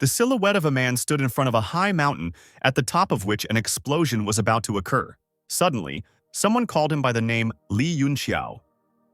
The silhouette of a man stood in front of a high mountain, at the top of which an explosion was about to occur. Suddenly, someone called him by the name Li Yunxiao,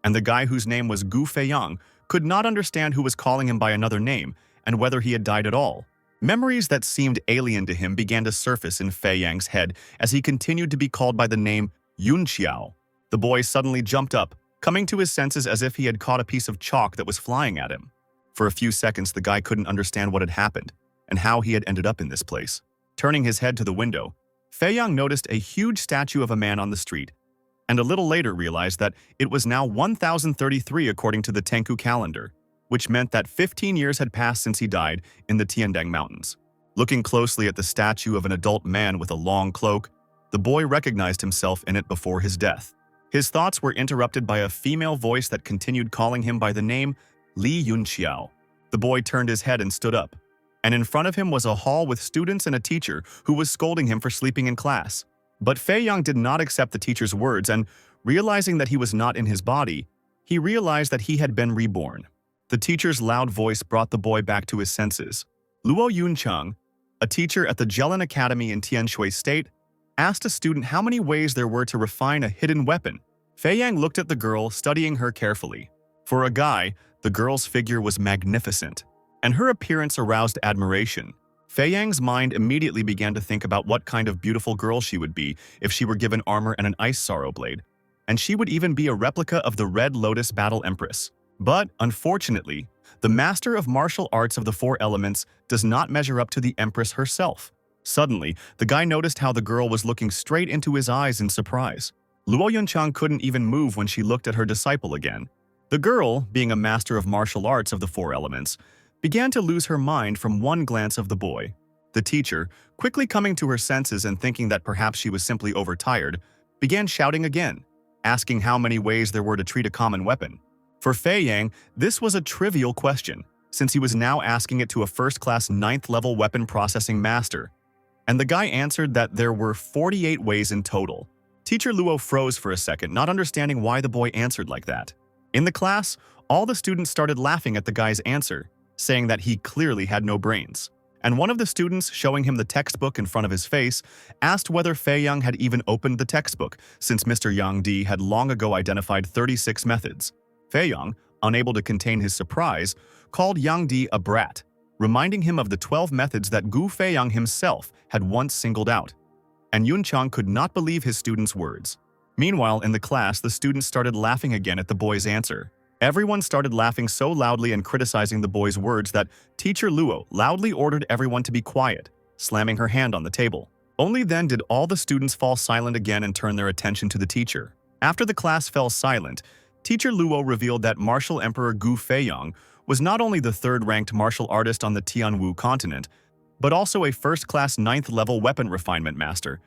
and the guy whose name was Gu Feiyang could not understand who was calling him by another name and whether he had died at all. Memories that seemed alien to him began to surface in Feiyang's head as he continued to be called by the name Yunxiao. The boy suddenly jumped up, coming to his senses as if he had caught a piece of chalk that was flying at him. For a few seconds, the guy couldn't understand what had happened and how he had ended up in this place. Turning his head to the window, Feiyang noticed a huge statue of a man on the street, and a little later realized that it was now 1033 according to the Tenku calendar, which meant that 15 years had passed since he died in the Tiandang Mountains. Looking closely at the statue of an adult man with a long cloak, the boy recognized himself in it before his death. His thoughts were interrupted by a female voice that continued calling him by the name Li Yunxiao. The boy turned his head and stood up, and in front of him was a hall with students and a teacher who was scolding him for sleeping in class. But Feiyang did not accept the teacher's words, and realizing that he was not in his body, he realized that he had been reborn. The teacher's loud voice brought the boy back to his senses. Luo Yuncheng, a teacher at the Jelen Academy in Tianshui State, asked a student how many ways there were to refine a hidden weapon. Feiyang looked at the girl, studying her carefully. For a guy, the girl's figure was magnificent, and her appearance aroused admiration. Feiyang's mind immediately began to think about what kind of beautiful girl she would be if she were given armor and an ice sorrow blade, and she would even be a replica of the Red Lotus Battle Empress. But, unfortunately, the master of martial arts of the four elements does not measure up to the Empress herself. Suddenly, the guy noticed how the girl was looking straight into his eyes in surprise. Luo Yunchang couldn't even move when she looked at her disciple again. The girl, being a master of martial arts of the four elements, began to lose her mind from one glance of the boy. The teacher, quickly coming to her senses and thinking that perhaps she was simply overtired, began shouting again, asking how many ways there were to treat a common weapon. For Feiyang, this was a trivial question, since he was now asking it to a first-class 9th-level weapon processing master. And the guy answered that there were 48 ways in total. Teacher Luo froze for a second, not understanding why the boy answered like that. In the class, all the students started laughing at the guy's answer, saying that he clearly had no brains. And one of the students, showing him the textbook in front of his face, asked whether Feiyang had even opened the textbook, since Mr. Yang Di had long ago identified 36 methods. Feiyang, unable to contain his surprise, called Yang Di a brat, reminding him of the 12 methods that Gu Feiyang himself had once singled out. And Yunchang could not believe his student's words. Meanwhile, in the class, the students started laughing again at the boy's answer. Everyone started laughing so loudly and criticizing the boy's words that Teacher Luo loudly ordered everyone to be quiet, slamming her hand on the table. Only then did all the students fall silent again and turn their attention to the teacher. After the class fell silent, Teacher Luo revealed that Martial Emperor Gu Feiyang was not only the third-ranked martial artist on the Tianwu continent, but also a first-class 9th-level weapon refinement master,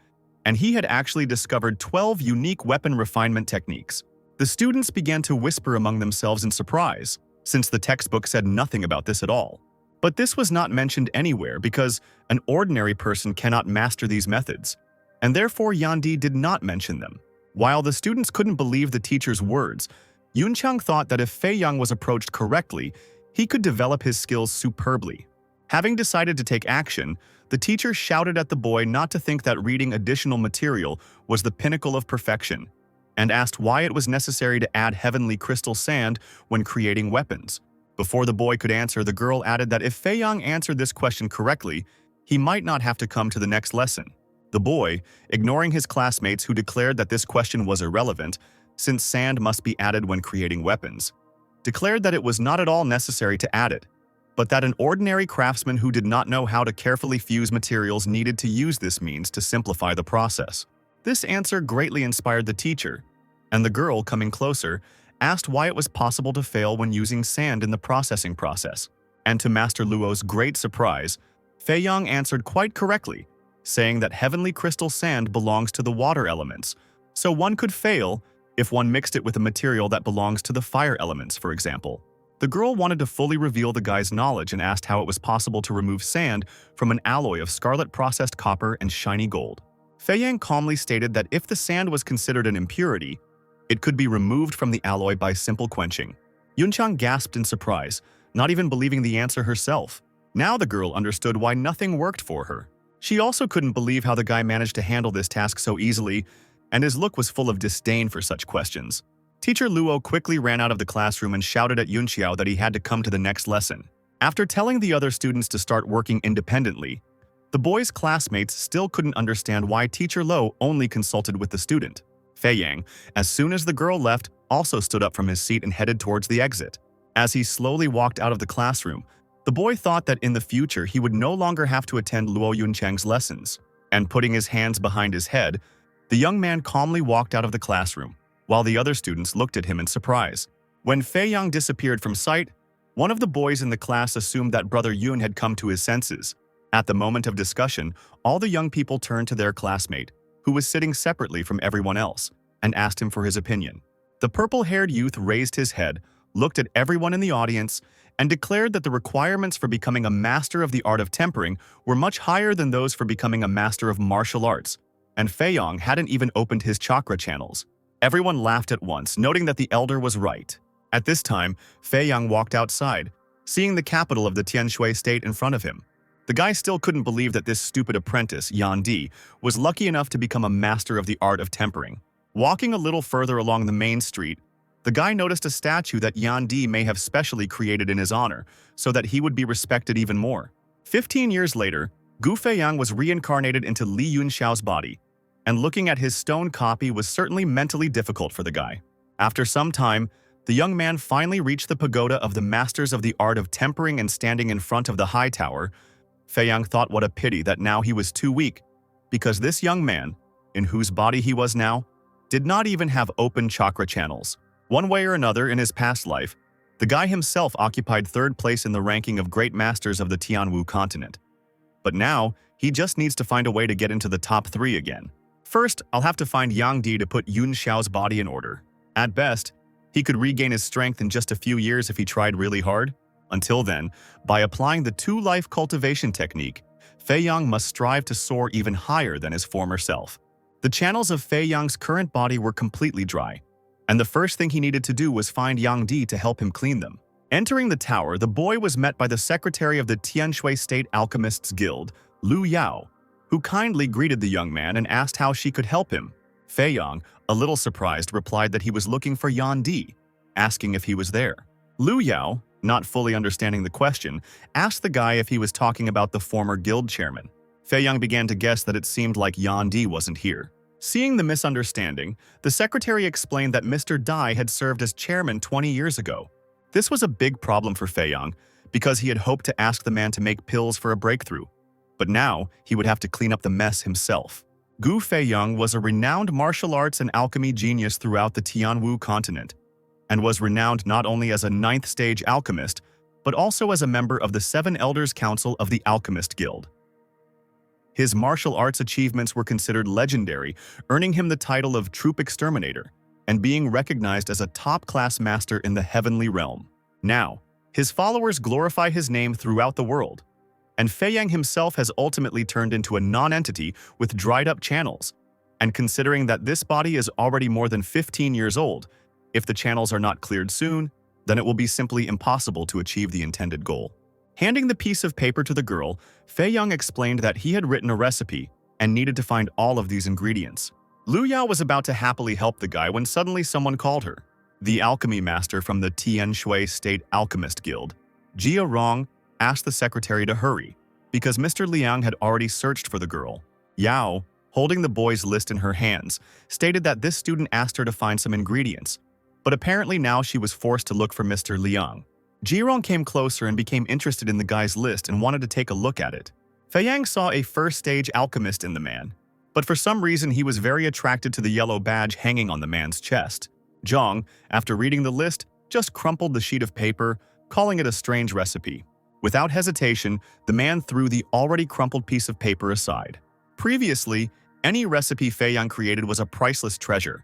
and he had actually discovered 12 unique weapon refinement techniques. The students began to whisper among themselves in surprise, since the textbook said nothing about this at all. But this was not mentioned anywhere because an ordinary person cannot master these methods, and therefore Yandi did not mention them. While the students couldn't believe the teacher's words, Yunchang thought that if Feiyang was approached correctly, he could develop his skills superbly. Having decided to take action, the teacher shouted at the boy not to think that reading additional material was the pinnacle of perfection, and asked why it was necessary to add heavenly crystal sand when creating weapons. Before the boy could answer, the girl added that if Feiyang answered this question correctly, he might not have to come to the next lesson. The boy, ignoring his classmates who declared that this question was irrelevant, since sand must be added when creating weapons, declared that it was not at all necessary to add it, but that an ordinary craftsman who did not know how to carefully fuse materials needed to use this means to simplify the process. This answer greatly inspired the teacher, and the girl, coming closer, asked why it was possible to fail when using sand in the processing process. And to Master Luo's great surprise, Feiyang answered quite correctly, saying that heavenly crystal sand belongs to the water elements, so one could fail if one mixed it with a material that belongs to the fire elements, for example. The girl wanted to fully reveal the guy's knowledge and asked how it was possible to remove sand from an alloy of scarlet processed copper and shiny gold. Feiyang calmly stated that if the sand was considered an impurity, it could be removed from the alloy by simple quenching. Yunchang gasped in surprise, not even believing the answer herself. Now the girl understood why nothing worked for her. She also couldn't believe how the guy managed to handle this task so easily, and his look was full of disdain for such questions. Teacher Luo quickly ran out of the classroom and shouted at Yunxiao that he had to come to the next lesson. After telling the other students to start working independently, the boys' classmates still couldn't understand why Teacher Luo only consulted with the student. Fei Yang, as soon as the girl left, also stood up from his seat and headed towards the exit. As he slowly walked out of the classroom, the boy thought that in the future he would no longer have to attend Luo Yuncheng's lessons. And putting his hands behind his head, the young man calmly walked out of the classroom, while the other students looked at him in surprise. When Fei Yang disappeared from sight, one of the boys in the class assumed that Brother Yun had come to his senses. At the moment of discussion, all the young people turned to their classmate, who was sitting separately from everyone else, and asked him for his opinion. The purple-haired youth raised his head, looked at everyone in the audience, and declared that the requirements for becoming a master of the art of tempering were much higher than those for becoming a master of martial arts, and Fei Yang hadn't even opened his chakra channels. Everyone laughed at once, noting that the elder was right. At this time, Fei Yang walked outside, seeing the capital of the Tianshui state in front of him. The guy still couldn't believe that this stupid apprentice, Yan Di, was lucky enough to become a master of the art of tempering. Walking a little further along the main street, the guy noticed a statue that Yan Di may have specially created in his honor, so that he would be respected even more. 15 years later, Gu Feiyang was reincarnated into Li Yunxiao's body, and looking at his stone copy was certainly mentally difficult for the guy. After some time, the young man finally reached the pagoda of the masters of the art of tempering, and standing in front of the high tower, Feiyang thought what a pity that now he was too weak, because this young man, in whose body he was now, did not even have open chakra channels. One way or another in his past life, the guy himself occupied third place in the ranking of great masters of the Tianwu continent. But now, he just needs to find a way to get into the top 3 again. First, I'll have to find Yang Di to put Yun Xiao's body in order. At best, he could regain his strength in just a few years if he tried really hard. Until then, by applying the two-life cultivation technique, Fei Yang must strive to soar even higher than his former self. The channels of Fei Yang's current body were completely dry, and the first thing he needed to do was find Yang Di to help him clean them. Entering the tower, the boy was met by the secretary of the Tianshui State Alchemists Guild, Lu Yao, who kindly greeted the young man and asked how she could help him. Fei Yang, a little surprised, replied that he was looking for Yan Di, asking if he was there. Lu Yao, not fully understanding the question, asked the guy if he was talking about the former guild chairman. Fei Yang began to guess that it seemed like Yan Di wasn't here. Seeing the misunderstanding, the secretary explained that Mr. Dai had served as chairman 20 years ago. This was a big problem for Fei Yang, because he had hoped to ask the man to make pills for a breakthrough. But now, he would have to clean up the mess himself. Gu Feiyang was a renowned martial arts and alchemy genius throughout the Tianwu continent, and was renowned not only as a 9th-stage alchemist, but also as a member of the 7 Elders Council of the Alchemist Guild. His martial arts achievements were considered legendary, earning him the title of Troop Exterminator, and being recognized as a top-class master in the heavenly realm. Now, his followers glorify his name throughout the world, and Fei Yang himself has ultimately turned into a non-entity with dried-up channels. And considering that this body is already more than 15 years old, if the channels are not cleared soon, then it will be simply impossible to achieve the intended goal. Handing the piece of paper to the girl, Fei Yang explained that he had written a recipe and needed to find all of these ingredients. Lu Yao was about to happily help the guy when suddenly someone called her. The alchemy master from the Tianshui State Alchemist Guild, Jia Rong, asked the secretary to hurry, because Mr. Liang had already searched for the girl. Yao, holding the boy's list in her hands, stated that this student asked her to find some ingredients, but apparently now she was forced to look for Mr. Liang. Jirong came closer and became interested in the guy's list and wanted to take a look at it. Fei Yang saw a first-stage alchemist in the man, but for some reason he was very attracted to the yellow badge hanging on the man's chest. Zhang, after reading the list, just crumpled the sheet of paper, calling it a strange recipe. Without hesitation, the man threw the already crumpled piece of paper aside. Previously, any recipe Fei Yang created was a priceless treasure,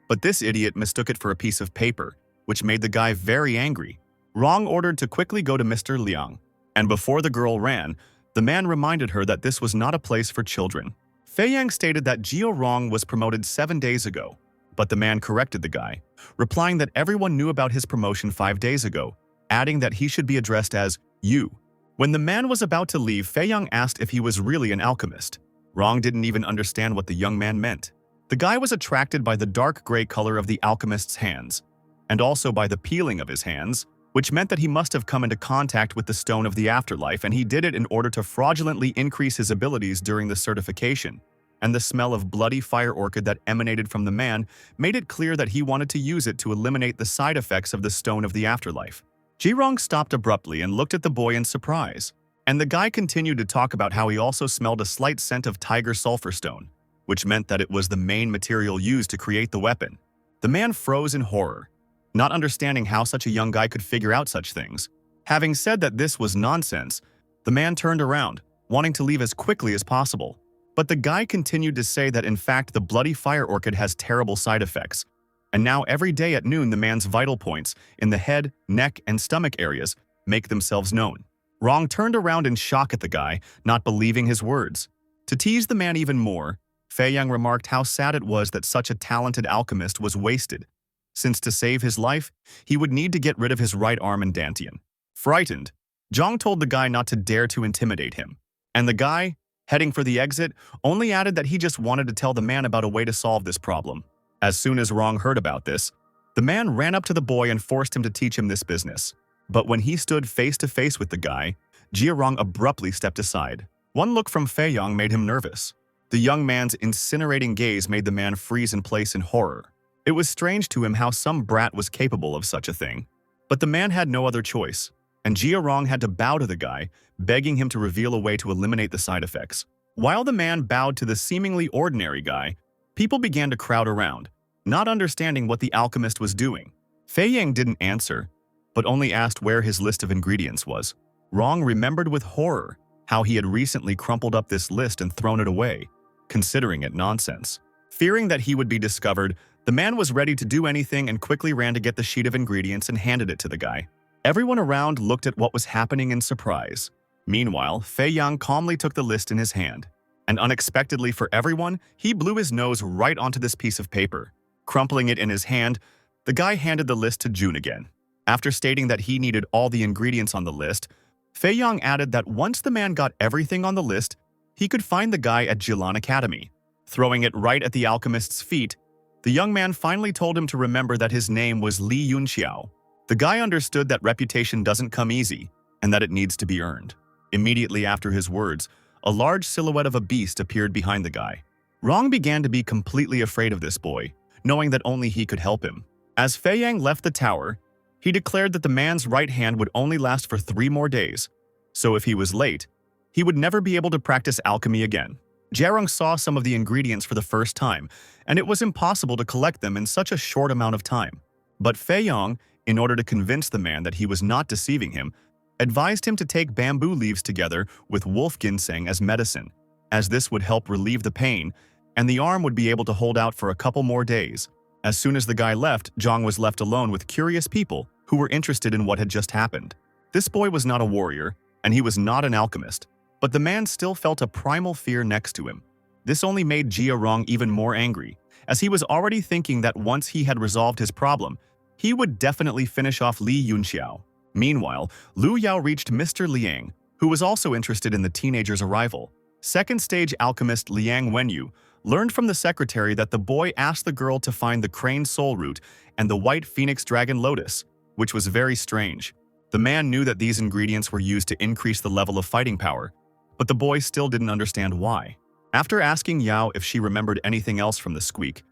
but this idiot mistook it for a piece of paper, which made the guy very angry. Rong ordered to quickly go to Mr. Liang, and before the girl ran, the man reminded her that this was not a place for children. Fei Yang stated that Jio Rong was promoted 7 days ago, but the man corrected the guy, replying that everyone knew about his promotion 5 days ago, adding that he should be addressed as you. When the man was about to leave, Fei Yang asked if he was really an alchemist. Rong didn't even understand what the young man meant. The guy was attracted by the dark gray color of the alchemist's hands, and also by the peeling of his hands, which meant that he must have come into contact with the stone of the afterlife, and he did it in order to fraudulently increase his abilities during the certification. And the smell of bloody fire orchid that emanated from the man made it clear that he wanted to use it to eliminate the side effects of the stone of the afterlife. Ji-rong stopped abruptly and looked at the boy in surprise, and the guy continued to talk about how he also smelled a slight scent of tiger sulfur stone, which meant that it was the main material used to create the weapon. The man froze in horror, not understanding how such a young guy could figure out such things. Having said that this was nonsense, the man turned around, wanting to leave as quickly as possible. But the guy continued to say that in fact the bloody fire orchid has terrible side effects, and now every day at noon the man's vital points in the head, neck, and stomach areas make themselves known. Rong turned around in shock at the guy, not believing his words. To tease the man even more, Fei Yang remarked how sad it was that such a talented alchemist was wasted, since to save his life, he would need to get rid of his right arm and dantian. Frightened, Zhang told the guy not to dare to intimidate him, and the guy, heading for the exit, only added that he just wanted to tell the man about a way to solve this problem. As soon as Rong heard about this, the man ran up to the boy and forced him to teach him this business. But when he stood face to face with the guy, Jia-rong abruptly stepped aside. One look from Fei Yang made him nervous. The young man's incinerating gaze made the man freeze in place in horror. It was strange to him how some brat was capable of such a thing. But the man had no other choice, and Jia-rong had to bow to the guy, begging him to reveal a way to eliminate the side effects. While the man bowed to the seemingly ordinary guy, people began to crowd around, not understanding what the alchemist was doing. Fei Yang didn't answer, but only asked where his list of ingredients was. Rong remembered with horror how he had recently crumpled up this list and thrown it away, considering it nonsense. Fearing that he would be discovered, the man was ready to do anything and quickly ran to get the sheet of ingredients and handed it to the guy. Everyone around looked at what was happening in surprise. Meanwhile, Fei Yang calmly took the list in his hand, and unexpectedly for everyone, he blew his nose right onto this piece of paper. Crumpling it in his hand, the guy handed the list to June again. After stating that he needed all the ingredients on the list, Fei Yang added that once the man got everything on the list, he could find the guy at Jilan Academy. Throwing it right at the alchemist's feet, the young man finally told him to remember that his name was Li Yunxiao. The guy understood that reputation doesn't come easy and that it needs to be earned. Immediately after his words, a large silhouette of a beast appeared behind the guy. Rong began to be completely afraid of this boy, knowing that only he could help him. As Fei Yang left the tower, he declared that the man's right hand would only last for 3 more days, so if he was late, he would never be able to practice alchemy again. Jia-rong saw some of the ingredients for the first time, and it was impossible to collect them in such a short amount of time. But Fei Yang, in order to convince the man that he was not deceiving him, advised him to take bamboo leaves together with wolf ginseng as medicine, as this would help relieve the pain, and the arm would be able to hold out for a couple more days. As soon as the guy left, Zhang was left alone with curious people who were interested in what had just happened. This boy was not a warrior, and he was not an alchemist, but the man still felt a primal fear next to him. This only made Jia-rong even more angry, as he was already thinking that once he had resolved his problem, he would definitely finish off Li Yunxiao. Meanwhile, Lu Yao reached Mr. Liang, who was also interested in the teenager's arrival. Second-stage alchemist Liang Wenyu learned from the secretary that the boy asked the girl to find the crane soul root and the white phoenix dragon lotus, which was very strange. The man knew that these ingredients were used to increase the level of fighting power, but the boy still didn't understand why. After asking Yao if she remembered anything else from the squeak,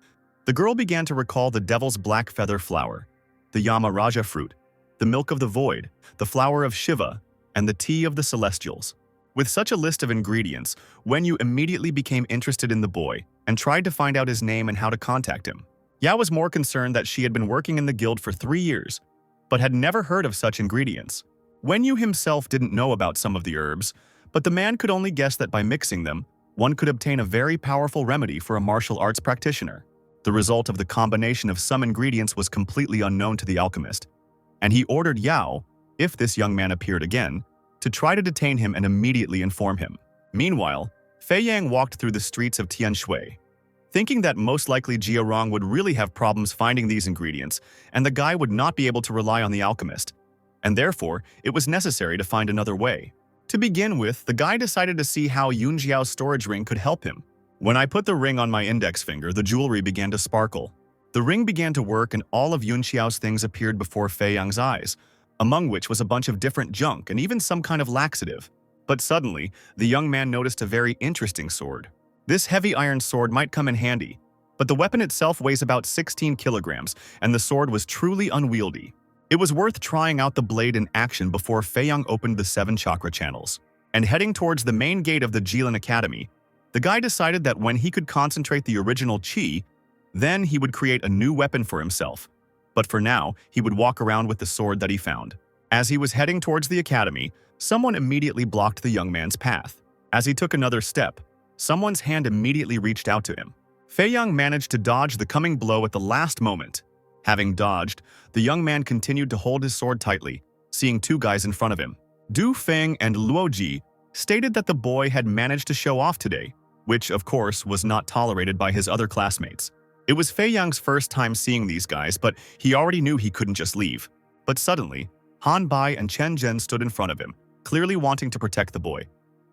the girl began to recall the devil's black feather flower, the Yamaraja fruit, the milk of the void, the flower of Shiva, and the tea of the celestials. With such a list of ingredients, Wenyu immediately became interested in the boy and tried to find out his name and how to contact him. Yao was more concerned that she had been working in the guild for 3 years, but had never heard of such ingredients. Wenyu himself didn't know about some of the herbs, but the man could only guess that by mixing them, one could obtain a very powerful remedy for a martial arts practitioner. The result of the combination of some ingredients was completely unknown to the alchemist, and he ordered Yao, if this young man appeared again, to try to detain him and immediately inform him. Meanwhile, Fei Yang walked through the streets of Tianshui, thinking that most likely Jia-rong would really have problems finding these ingredients, and the guy would not be able to rely on the alchemist, and therefore it was necessary to find another way. To begin with, the guy decided to see how Yunjiao's storage ring could help him. When I put the ring on my index finger, the jewelry began to sparkle. The ring began to work and all of Yunjiao's things appeared before Fei Yang's eyes, among which was a bunch of different junk and even some kind of laxative. But suddenly, the young man noticed a very interesting sword. This heavy iron sword might come in handy, but the weapon itself weighs about 16 kilograms, and the sword was truly unwieldy. It was worth trying out the blade in action before Fei Yang opened the 7 chakra channels. And heading towards the main gate of the Jilin Academy, the guy decided that when he could concentrate the original chi, then he would create a new weapon for himself. But for now, he would walk around with the sword that he found. As he was heading towards the academy, someone immediately blocked the young man's path. As he took another step, someone's hand immediately reached out to him. Fei Yang managed to dodge the coming blow at the last moment. Having dodged, the young man continued to hold his sword tightly, seeing 2 guys in front of him. Du Feng and Luo Ji stated that the boy had managed to show off today, which, of course, was not tolerated by his other classmates. It was Fei Yang's first time seeing these guys, but he already knew he couldn't just leave. But suddenly, Han Bai and Chen Zhen stood in front of him, clearly wanting to protect the boy.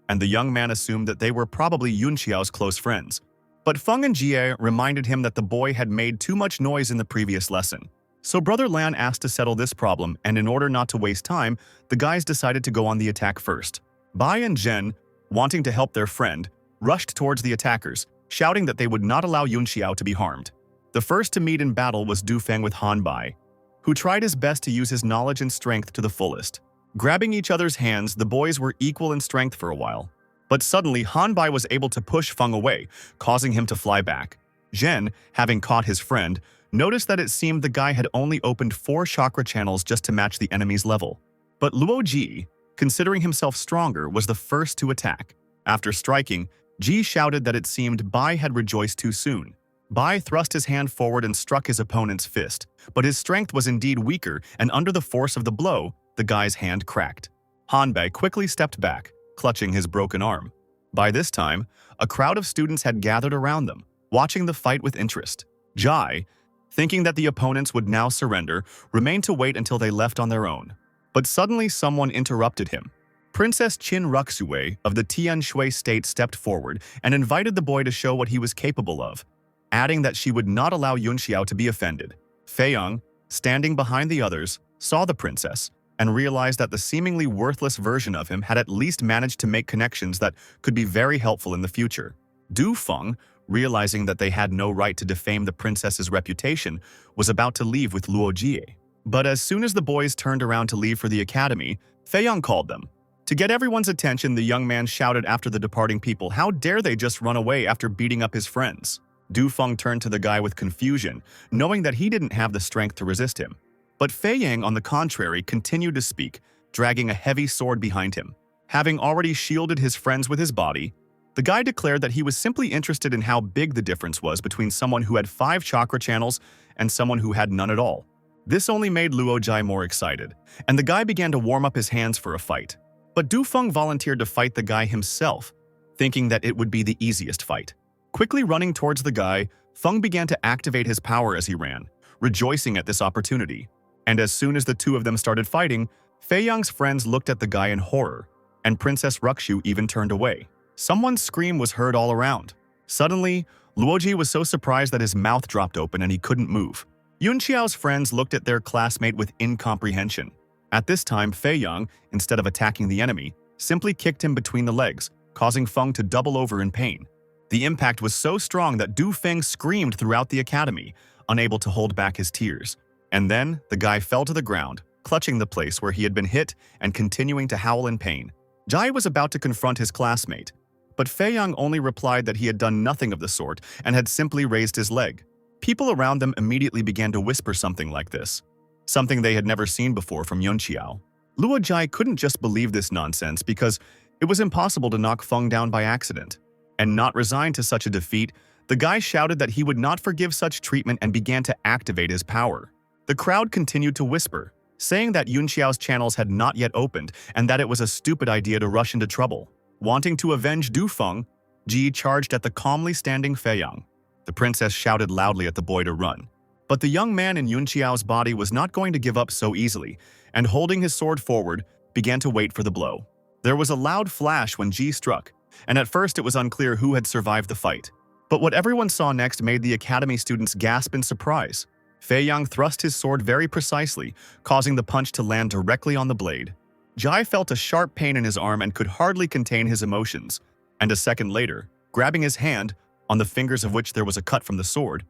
And the young man assumed that they were probably Yun Xiao's close friends. But Feng and Jie reminded him that the boy had made too much noise in the previous lesson. So Brother Lan asked to settle this problem, and in order not to waste time, the guys decided to go on the attack first. Bai and Zhen, wanting to help their friend, rushed towards the attackers, shouting that they would not allow Yun Xiao to be harmed. The first to meet in battle was Du Feng with Han Bai, who tried his best to use his knowledge and strength to the fullest. Grabbing each other's hands, the boys were equal in strength for a while. But suddenly, Han Bai was able to push Feng away, causing him to fly back. Zhen, having caught his friend, noticed that it seemed the guy had only opened 4 chakra channels just to match the enemy's level. But Luo Ji, considering himself stronger, was the first to attack. After striking, Ji shouted that it seemed Bai had rejoiced too soon. Bai thrust his hand forward and struck his opponent's fist, but his strength was indeed weaker, and under the force of the blow, the guy's hand cracked. Han Bai quickly stepped back, clutching his broken arm. By this time, a crowd of students had gathered around them, watching the fight with interest. Jai, thinking that the opponents would now surrender, remained to wait until they left on their own. But suddenly someone interrupted him. Princess Qin Ruxue of the Tian Shui state stepped forward and invited the boy to show what he was capable of, adding that she would not allow Yun Xiao to be offended. Fei Yang, standing behind the others, saw the princess and realized that the seemingly worthless version of him had at least managed to make connections that could be very helpful in the future. Du Feng, realizing that they had no right to defame the princess's reputation, was about to leave with Luo Jie. But as soon as the boys turned around to leave for the academy, Fei Yang called them. To get everyone's attention, the young man shouted after the departing people, "How dare they just run away after beating up his friends?" Du Feng turned to the guy with confusion, knowing that he didn't have the strength to resist him. But Fei Yang, on the contrary, continued to speak, dragging a heavy sword behind him. Having already shielded his friends with his body, the guy declared that he was simply interested in how big the difference was between someone who had 5 chakra channels and someone who had none at all. This only made Luo Jai more excited, and the guy began to warm up his hands for a fight. But Du Feng volunteered to fight the guy himself, thinking that it would be the easiest fight. Quickly running towards the guy, Feng began to activate his power as he ran, rejoicing at this opportunity. And as soon as the 2 of them started fighting, Fei Yang's friends looked at the guy in horror, and Princess Ruxu even turned away. Someone's scream was heard all around. Suddenly, Luoji was so surprised that his mouth dropped open and he couldn't move. Yun Xiao's friends looked at their classmate with incomprehension. At this time, Fei Yang, instead of attacking the enemy, simply kicked him between the legs, causing Feng to double over in pain. The impact was so strong that Du Feng screamed throughout the academy, unable to hold back his tears. And then, the guy fell to the ground, clutching the place where he had been hit and continuing to howl in pain. Jai was about to confront his classmate, but Fei Yang only replied that he had done nothing of the sort and had simply raised his leg. People around them immediately began to whisper something like this, something they had never seen before from Yun Xiao. Luo Jai couldn't just believe this nonsense because it was impossible to knock Feng down by accident. And not resigned to such a defeat, the guy shouted that he would not forgive such treatment and began to activate his power. The crowd continued to whisper, saying that Yun Xiao's channels had not yet opened and that it was a stupid idea to rush into trouble. Wanting to avenge Du Feng, Ji charged at the calmly standing Fei Yang. The princess shouted loudly at the boy to run. But the young man in Yun Xiao's body was not going to give up so easily, and holding his sword forward, began to wait for the blow. There was a loud flash when Ji struck, and at first it was unclear who had survived the fight. But what everyone saw next made the academy students gasp in surprise. Fei Yang thrust his sword very precisely, causing the punch to land directly on the blade. Jai felt a sharp pain in his arm and could hardly contain his emotions, and a second later, grabbing his hand, on the fingers of which there was a cut from the sword,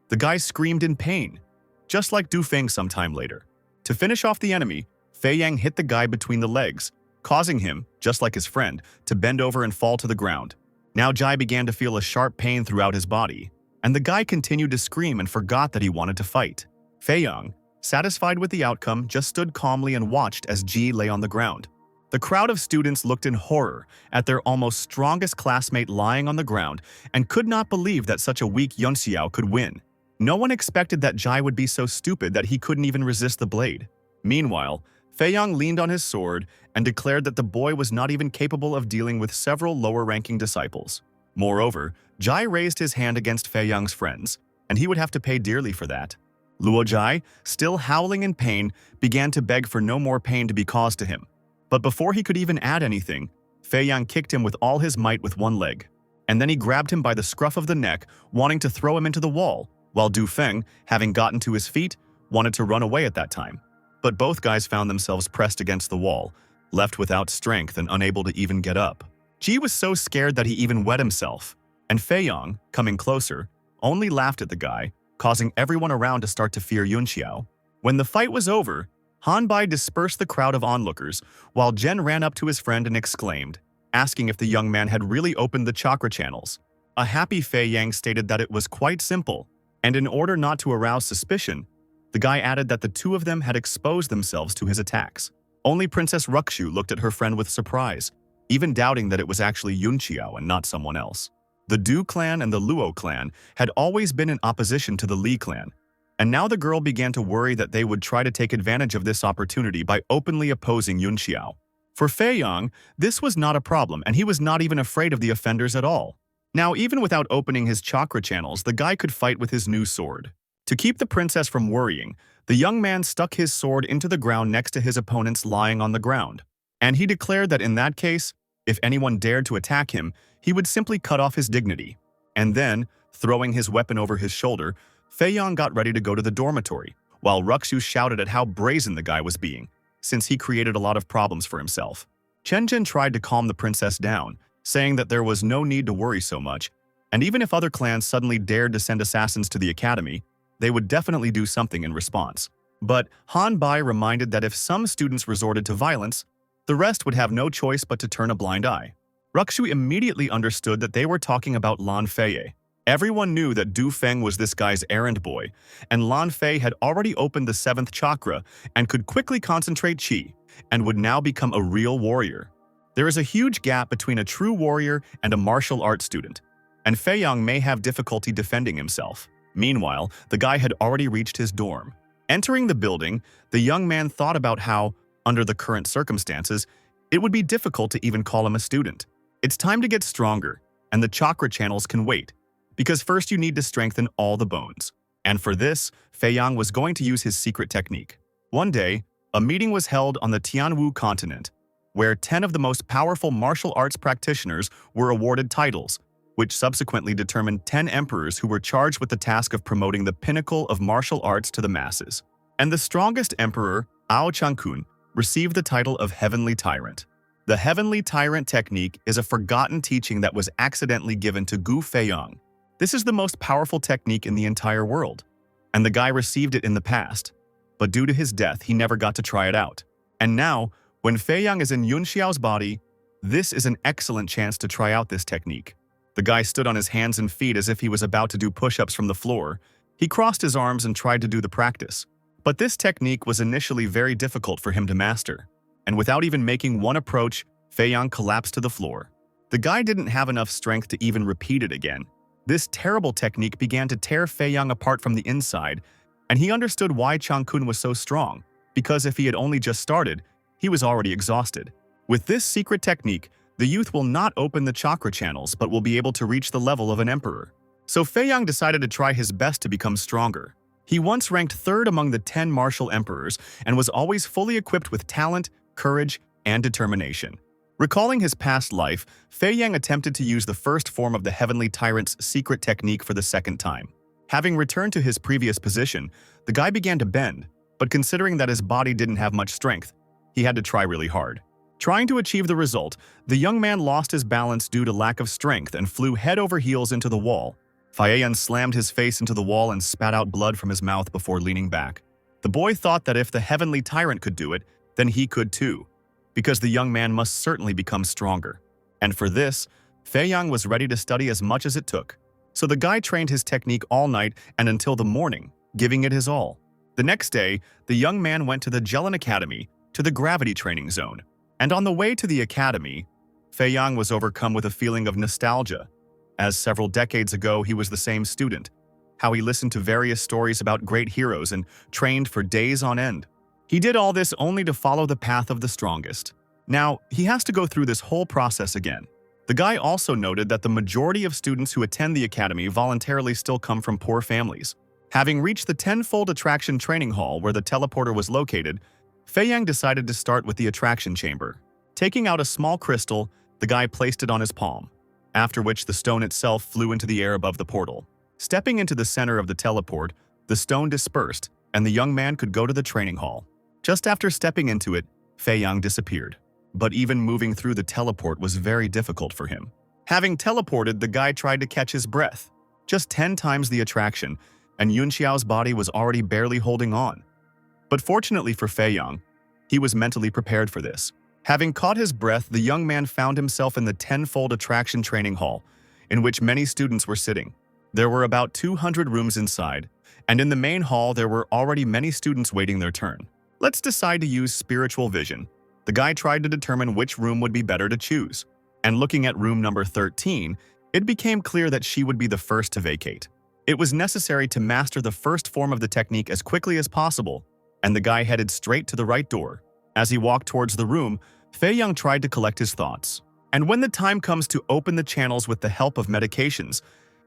the guy screamed in pain, just like Du Feng sometime later. To finish off the enemy, Fei Yang hit the guy between the legs, causing him, just like his friend, to bend over and fall to the ground. Now Jai began to feel a sharp pain throughout his body, and the guy continued to scream and forgot that he wanted to fight. Fei Yang, satisfied with the outcome, just stood calmly and watched as Ji lay on the ground. The crowd of students looked in horror at their almost strongest classmate lying on the ground and could not believe that such a weak Yunxiao could win. No one expected that Jai would be so stupid that he couldn't even resist the blade. Meanwhile, Fei Yang leaned on his sword and declared that the boy was not even capable of dealing with several lower-ranking disciples. Moreover, Jai raised his hand against Fei Yang's friends, and he would have to pay dearly for that. Luo Jai, still howling in pain, began to beg for no more pain to be caused to him. But before he could even add anything, Fei Yang kicked him with all his might with one leg. And then he grabbed him by the scruff of the neck, wanting to throw him into the wall, while Du Feng, having gotten to his feet, wanted to run away at that time. But both guys found themselves pressed against the wall, left without strength and unable to even get up. Ji was so scared that he even wet himself, and Fei Yang, coming closer, only laughed at the guy, causing everyone around to start to fear Yunxiao. When the fight was over, Han Bai dispersed the crowd of onlookers, while Jen ran up to his friend and exclaimed, asking if the young man had really opened the chakra channels. A happy Fei Yang stated that it was quite simple, and in order not to arouse suspicion, the guy added that the two of them had exposed themselves to his attacks. Only Princess Rukshu looked at her friend with surprise, even doubting that it was actually Yunxiao and not someone else. The Du clan and the Luo clan had always been in opposition to the Li clan, and now the girl began to worry that they would try to take advantage of this opportunity by openly opposing Yunxiao. For Fei Yang, this was not a problem, and he was not even afraid of the offenders at all. Now, even without opening his chakra channels, the guy could fight with his new sword. To keep the princess from worrying, the young man stuck his sword into the ground next to his opponents lying on the ground, and he declared that in that case, if anyone dared to attack him, he would simply cut off his dignity. And then, throwing his weapon over his shoulder, Fei Yang got ready to go to the dormitory, while Rukshu shouted at how brazen the guy was being, since he created a lot of problems for himself. Chen Jin tried to calm the princess down, saying that there was no need to worry so much, and even if other clans suddenly dared to send assassins to the academy, they would definitely do something in response. But Han Bai reminded that if some students resorted to violence, the rest would have no choice but to turn a blind eye. Rukshu immediately understood that they were talking about Lan Fei. Everyone knew that Du Feng was this guy's errand boy, and Lan Fei had already opened the 7th chakra and could quickly concentrate chi, and would now become a real warrior. There is a huge gap between a true warrior and a martial arts student, and Fei Yang may have difficulty defending himself. Meanwhile, the guy had already reached his dorm. Entering the building, the young man thought about how, under the current circumstances, it would be difficult to even call him a student. It's time to get stronger, and the chakra channels can wait, because first you need to strengthen all the bones. And for this, Fei Yang was going to use his secret technique. One day, a meeting was held on the Tianwu continent, where 10 of the most powerful martial arts practitioners were awarded titles, which subsequently determined 10 emperors who were charged with the task of promoting the pinnacle of martial arts to the masses. And the strongest emperor, Ao Changkun, received the title of Heavenly Tyrant. The Heavenly Tyrant technique is a forgotten teaching that was accidentally given to Gu Feiyang. This is the most powerful technique in the entire world, and the guy received it in the past, but due to his death, he never got to try it out. And now, when Feiyang is in Yunxiao's body, this is an excellent chance to try out this technique. The guy stood on his hands and feet as if he was about to do push-ups from the floor. He crossed his arms and tried to do the practice. But this technique was initially very difficult for him to master, and without even making one approach, Feiyang collapsed to the floor. The guy didn't have enough strength to even repeat it again. This terrible technique began to tear Feiyang apart from the inside, and he understood why Changkun was so strong, because if he had only just started, he was already exhausted. With this secret technique, the youth will not open the chakra channels but will be able to reach the level of an emperor. So Feiyang decided to try his best to become stronger. He once ranked 3rd among the 10 martial emperors and was always fully equipped with talent, courage, and determination. Recalling his past life, Fei Yang attempted to use the first form of the Heavenly Tyrant's secret technique for the second time. Having returned to his previous position, the guy began to bend, but considering that his body didn't have much strength, he had to try really hard. Trying to achieve the result, the young man lost his balance due to lack of strength and flew head over heels into the wall. Fei Yang slammed his face into the wall and spat out blood from his mouth before leaning back. The boy thought that if the Heavenly Tyrant could do it, then he could too, because the young man must certainly become stronger. And for this, Fei Yang was ready to study as much as it took. So the guy trained his technique all night and until the morning, giving it his all. The next day, the young man went to the Jellin Academy, to the gravity training zone. And on the way to the academy, Fei Yang was overcome with a feeling of nostalgia, as several decades ago he was the same student, how he listened to various stories about great heroes and trained for days on end. He did all this only to follow the path of the strongest. Now, he has to go through this whole process again. The guy also noted that the majority of students who attend the academy voluntarily still come from poor families. Having reached the tenfold attraction training hall where the teleporter was located, Fei Yang decided to start with the attraction chamber. Taking out a small crystal, the guy placed it on his palm, after which the stone itself flew into the air above the portal. Stepping into the center of the teleport, the stone dispersed, and the young man could go to the training hall. Just after stepping into it, Fei Yang disappeared. But even moving through the teleport was very difficult for him. Having teleported, the guy tried to catch his breath. Just 10 times the attraction, and Yunxiao's body was already barely holding on. But fortunately for Fei Yang, he was mentally prepared for this. Having caught his breath, the young man found himself in the tenfold attraction training hall, in which many students were sitting. There were about 200 rooms inside, and in the main hall there were already many students waiting their turn. Let's decide to use spiritual vision. The guy tried to determine which room would be better to choose, and looking at room number 13, it became clear that she would be the first to vacate. It was necessary to master the first form of the technique as quickly as possible, and the guy headed straight to the right door. As he walked towards the room, Fei Yang tried to collect his thoughts. And when the time comes to open the channels with the help of medications,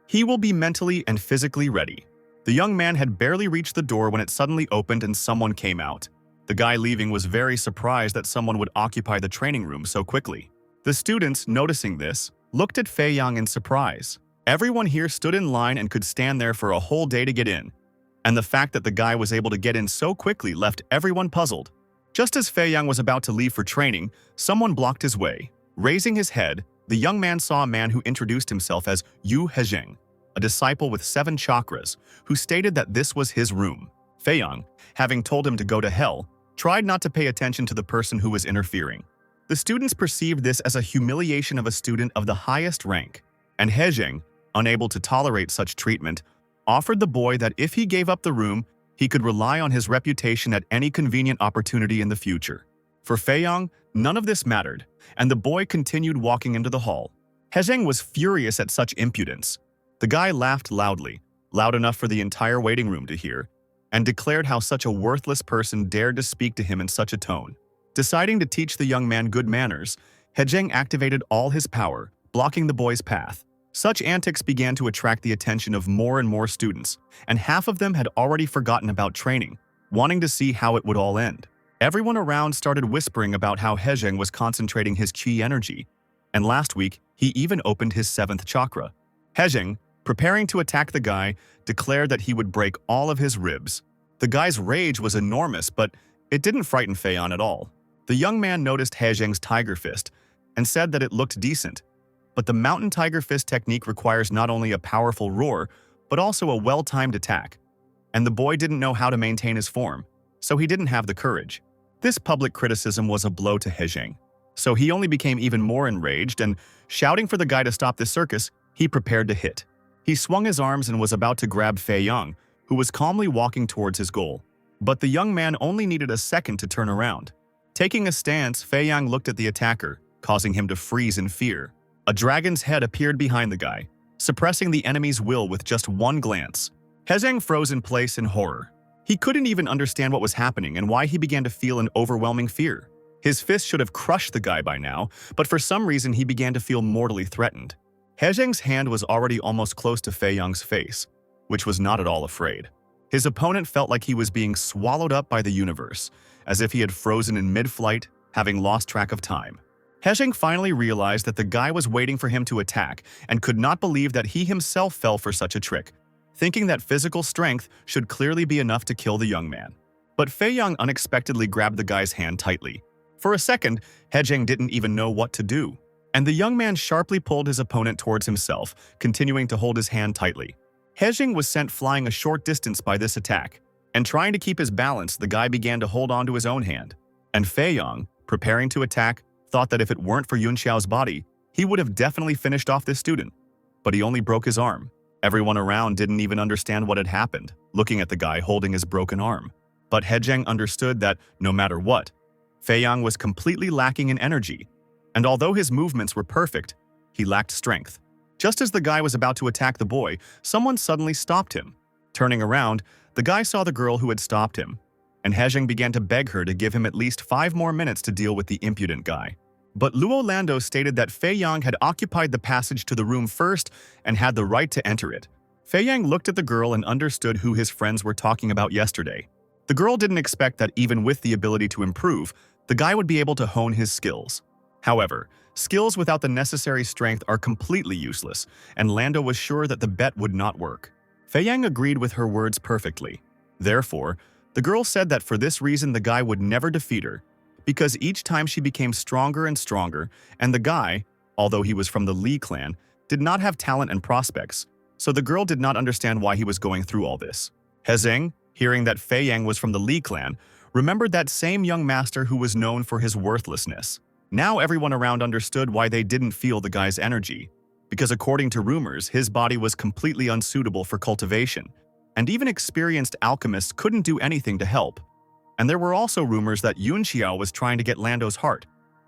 he will be mentally and physically ready. The young man had barely reached the door when it suddenly opened and someone came out. The guy leaving was very surprised that someone would occupy the training room so quickly. The students, noticing this, looked at Fei Yang in surprise. Everyone here stood in line and could stand there for a whole day to get in. And the fact that the guy was able to get in so quickly left everyone puzzled. Just as Fei Yang was about to leave for training, someone blocked his way. Raising his head, the young man saw a man who introduced himself as Yu Hezheng, a disciple with 7 chakras, who stated that this was his room. Fei Yang, having told him to go to hell, tried not to pay attention to the person who was interfering. The students perceived this as a humiliation of a student of the highest rank, and Hezheng, unable to tolerate such treatment, offered the boy that if he gave up the room, he could rely on his reputation at any convenient opportunity in the future. For Fei Yang, none of this mattered, and the boy continued walking into the hall. Hezheng was furious at such impudence. The guy laughed loudly, loud enough for the entire waiting room to hear, and declared how such a worthless person dared to speak to him in such a tone. Deciding to teach the young man good manners, Hezheng activated all his power, blocking the boy's path. Such antics began to attract the attention of more and more students, and half of them had already forgotten about training, wanting to see how it would all end. Everyone around started whispering about how Hezheng was concentrating his qi energy, and last week he even opened his 7th chakra. Hezheng, preparing to attack the guy, declared that he would break all of his ribs. The guy's rage was enormous, but it didn't frighten Fei Yang at all. The young man noticed Hezheng's tiger fist and said that it looked decent. But the mountain tiger fist technique requires not only a powerful roar, but also a well-timed attack. And the boy didn't know how to maintain his form, so he didn't have the courage. This public criticism was a blow to Hezheng, so he only became even more enraged, and shouting for the guy to stop the circus, he prepared to hit. He swung his arms and was about to grab Fei Yang, who was calmly walking towards his goal. But the young man only needed a second to turn around. Taking a stance, Fei Yang looked at the attacker, causing him to freeze in fear. A dragon's head appeared behind the guy, suppressing the enemy's will with just one glance. Hezheng froze in place in horror. He couldn't even understand what was happening and why he began to feel an overwhelming fear. His fist should have crushed the guy by now, but for some reason he began to feel mortally threatened. Hezheng's hand was already almost close to Fei Yang's face, which was not at all afraid. His opponent felt like he was being swallowed up by the universe, as if he had frozen in mid-flight, having lost track of time. Hezheng finally realized that the guy was waiting for him to attack and could not believe that he himself fell for such a trick, thinking that physical strength should clearly be enough to kill the young man. But Fei Yang unexpectedly grabbed the guy's hand tightly. For a second, Hezheng didn't even know what to do, and the young man sharply pulled his opponent towards himself, continuing to hold his hand tightly. Hezheng was sent flying a short distance by this attack, and trying to keep his balance, the guy began to hold on to his own hand. And Fei Yang, preparing to attack, thought that if it weren't for Yunxiao's body, he would have definitely finished off this student. But he only broke his arm. Everyone around didn't even understand what had happened, looking at the guy holding his broken arm. But Hezheng understood that, no matter what, Fei Yang was completely lacking in energy, and although his movements were perfect, he lacked strength. Just as the guy was about to attack the boy, someone suddenly stopped him. Turning around, the guy saw the girl who had stopped him, and Hezheng began to beg her to give him at least 5 more minutes to deal with the impudent guy. But Luo Lando stated that Fei Yang had occupied the passage to the room first and had the right to enter it. Fei Yang looked at the girl and understood who his friends were talking about yesterday. The girl didn't expect that even with the ability to improve, the guy would be able to hone his skills. However, skills without the necessary strength are completely useless, and Lando was sure that the bet would not work. Fei Yang agreed with her words perfectly. Therefore, the girl said that for this reason the guy would never defeat her, because each time she became stronger and stronger, and the guy, although he was from the Li clan, did not have talent and prospects, so the girl did not understand why he was going through all this. Hezheng, hearing that Fei Yang was from the Li clan, remembered that same young master who was known for his worthlessness. Now everyone around understood why they didn't feel the guy's energy, because according to rumors, his body was completely unsuitable for cultivation, and even experienced alchemists couldn't do anything to help. And there were also rumors that Yunxiao was trying to get Lando's heart,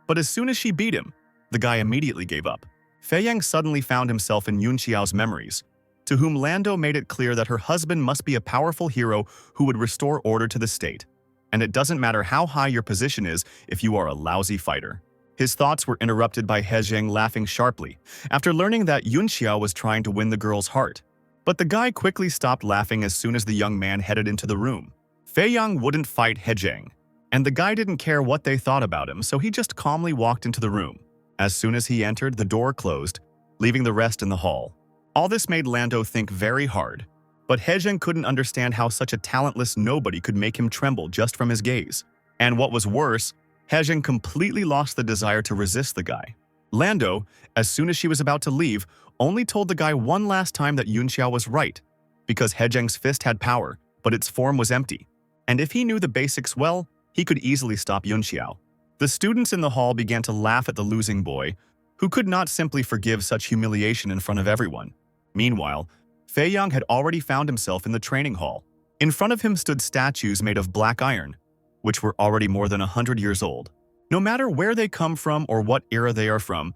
but as soon as she beat him, the guy immediately gave up. Fei Yang suddenly found himself in Yunxiao's memories, to whom Lando made it clear that her husband must be a powerful hero who would restore order to the state. And it doesn't matter how high your position is if you are a lousy fighter. His thoughts were interrupted by Hezheng laughing sharply after learning that Yunxiao was trying to win the girl's heart. But the guy quickly stopped laughing as soon as the young man headed into the room. Fei Yang wouldn't fight Hezheng, and the guy didn't care what they thought about him, so he just calmly walked into the room. As soon as he entered, the door closed, leaving the rest in the hall. All this made Lando think very hard, but Hezheng couldn't understand how such a talentless nobody could make him tremble just from his gaze. And what was worse, Hezheng completely lost the desire to resist the guy. Lando, as soon as she was about to leave, only told the guy one last time that Yunxiao was right, because Hezheng's fist had power, but its form was empty. And if he knew the basics well, he could easily stop Yunxiao. The students in the hall began to laugh at the losing boy, who could not simply forgive such humiliation in front of everyone. Meanwhile, Fei Yang had already found himself in the training hall. In front of him stood statues made of black iron, which were already more than 100 years old. No matter where they come from or what era they are from,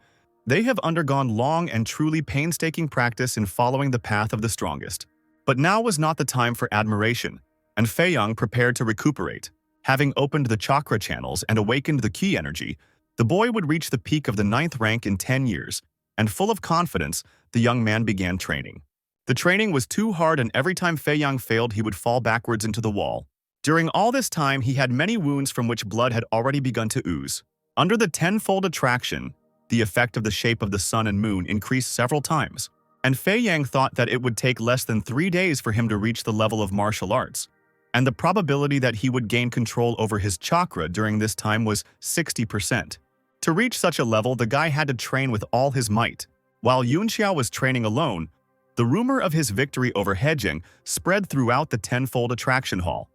they have undergone long and truly painstaking practice in following the path of the strongest. But now was not the time for admiration, and Fei Yang prepared to recuperate. Having opened the chakra channels and awakened the ki energy, the boy would reach the peak of the 9th rank in 10 years, and full of confidence, the young man began training. The training was too hard, and every time Fei Yang failed, he would fall backwards into the wall. During all this time, he had many wounds from which blood had already begun to ooze. Under the tenfold attraction, the effect of the shape of the sun and moon increased several times, and Fei Yang thought that it would take less than 3 days for him to reach the level of martial arts, and the probability that he would gain control over his chakra during this time was 60%. To reach such a level, the guy had to train with all his might. While Yunxiao was training alone, the rumor of his victory over Hezheng spread throughout the tenfold attraction hall.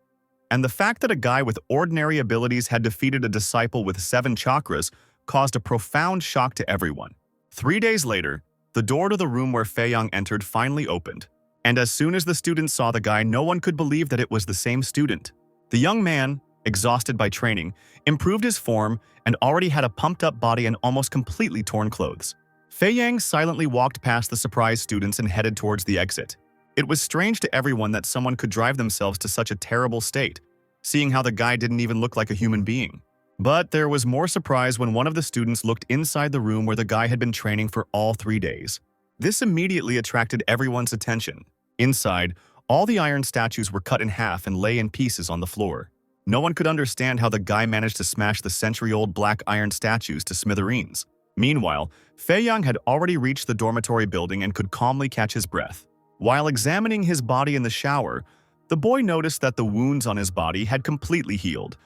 And the fact that a guy with ordinary abilities had defeated a disciple with 7 chakras caused a profound shock to everyone. 3 days later, the door to the room where Fei Yang entered finally opened. And as soon as the students saw the guy, no one could believe that it was the same student. The young man, exhausted by training, improved his form and already had a pumped-up body and almost completely torn clothes. Fei Yang silently walked past the surprised students and headed towards the exit. It was strange to everyone that someone could drive themselves to such a terrible state, seeing how the guy didn't even look like a human being. But there was more surprise when one of the students looked inside the room where the guy had been training for all 3 days. This immediately attracted everyone's attention. Inside, all the iron statues were cut in half and lay in pieces on the floor. No one could understand how the guy managed to smash the century-old black iron statues to smithereens. Meanwhile, Fei Yang had already reached the dormitory building and could calmly catch his breath. While examining his body in the shower, the boy noticed that the wounds on his body had completely healed,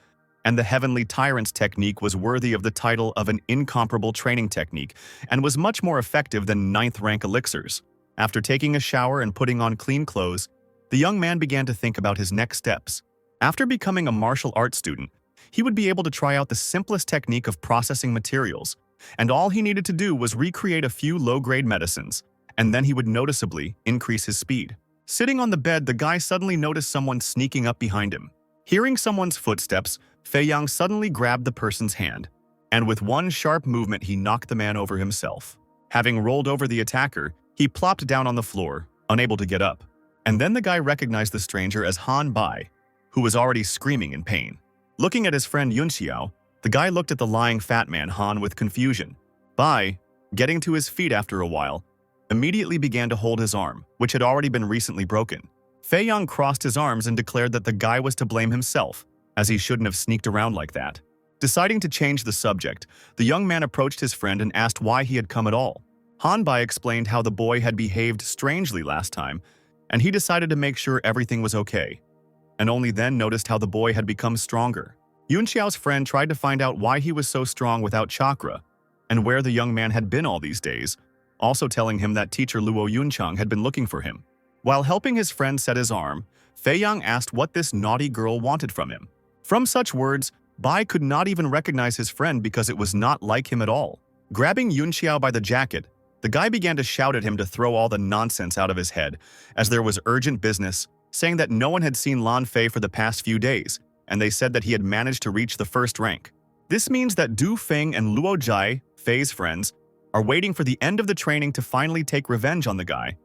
and the Heavenly Tyrant's technique was worthy of the title of an incomparable training technique and was much more effective than 9th rank elixirs. After taking a shower and putting on clean clothes, the young man began to think about his next steps. After becoming a martial arts student, he would be able to try out the simplest technique of processing materials, and all he needed to do was recreate a few low-grade medicines, and then he would noticeably increase his speed. Sitting on the bed, the guy suddenly noticed someone sneaking up behind him. Hearing someone's footsteps, Fei Yang suddenly grabbed the person's hand, and with one sharp movement he knocked the man over himself. Having rolled over the attacker, he plopped down on the floor, unable to get up. And then the guy recognized the stranger as Han Bai, who was already screaming in pain. Looking at his friend Yunxiao, the guy looked at the lying fat man Han with confusion. Bai, getting to his feet after a while, immediately began to hold his arm, which had already been recently broken. Fei Yang crossed his arms and declared that the guy was to blame himself, as he shouldn't have sneaked around like that. Deciding to change the subject, the young man approached his friend and asked why he had come at all. Han Bai explained how the boy had behaved strangely last time, and he decided to make sure everything was okay, and only then noticed how the boy had become stronger. Yunxiao's friend tried to find out why he was so strong without chakra, and where the young man had been all these days, also telling him that teacher Luo Yunchang had been looking for him. While helping his friend set his arm, Fei Yang asked what this naughty girl wanted from him. From such words, Bai could not even recognize his friend because it was not like him at all. Grabbing Yunxiao by the jacket, the guy began to shout at him to throw all the nonsense out of his head, as there was urgent business, saying that no one had seen Lan Fei for the past few days, and they said that he had managed to reach the 1st rank. This means that Du Feng and Luo Jai, Fei's friends, are waiting for the end of the training to finally take revenge on the guy.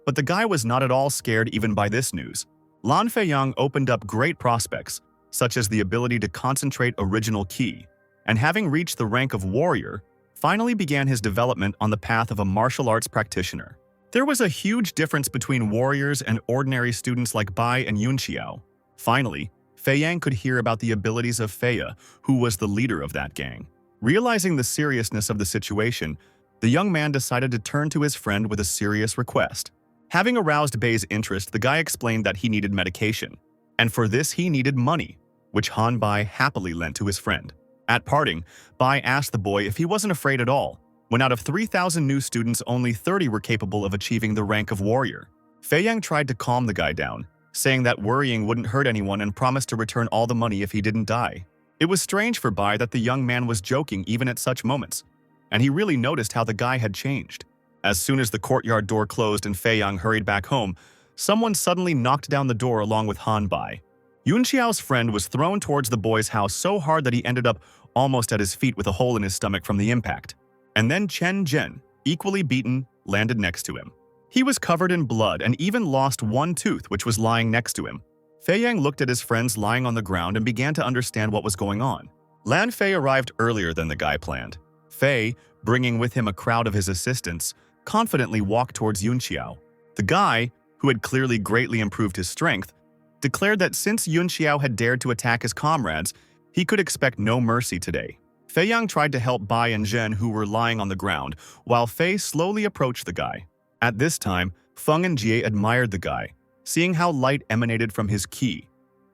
But the guy was not at all scared even by this news. Lan Fei Yang opened up great prospects, such as the ability to concentrate original ki, and having reached the rank of warrior, finally began his development on the path of a martial arts practitioner. There was a huge difference between warriors and ordinary students like Bai and Yunxiao. Finally, Fei Yang could hear about the abilities of Feiya, who was the leader of that gang. Realizing the seriousness of the situation, the young man decided to turn to his friend with a serious request. Having aroused Bai's interest, the guy explained that he needed medication, and for this he needed money, which Han Bai happily lent to his friend. At parting, Bai asked the boy if he wasn't afraid at all, when out of 3,000 new students, only 30 were capable of achieving the rank of warrior. Fei Yang tried to calm the guy down, saying that worrying wouldn't hurt anyone and promised to return all the money if he didn't die. It was strange for Bai that the young man was joking even at such moments, and he really noticed how the guy had changed. As soon as the courtyard door closed and Fei Yang hurried back home, someone suddenly knocked down the door along with Han Bai. Yunxiao's friend was thrown towards the boy's house so hard that he ended up almost at his feet with a hole in his stomach from the impact. And then Chen Zhen, equally beaten, landed next to him. He was covered in blood and even lost one tooth, which was lying next to him. Fei Yang looked at his friends lying on the ground and began to understand what was going on. Lan Fei arrived earlier than the guy planned. Fei, bringing with him a crowd of his assistants, confidently walked towards Yunxiao. The guy, who had clearly greatly improved his strength, declared that since Yunxiao had dared to attack his comrades, he could expect no mercy today. Fei Yang tried to help Bai and Zhen, who were lying on the ground, while Fei slowly approached the guy. At this time, Feng and Jie admired the guy, seeing how light emanated from his ki,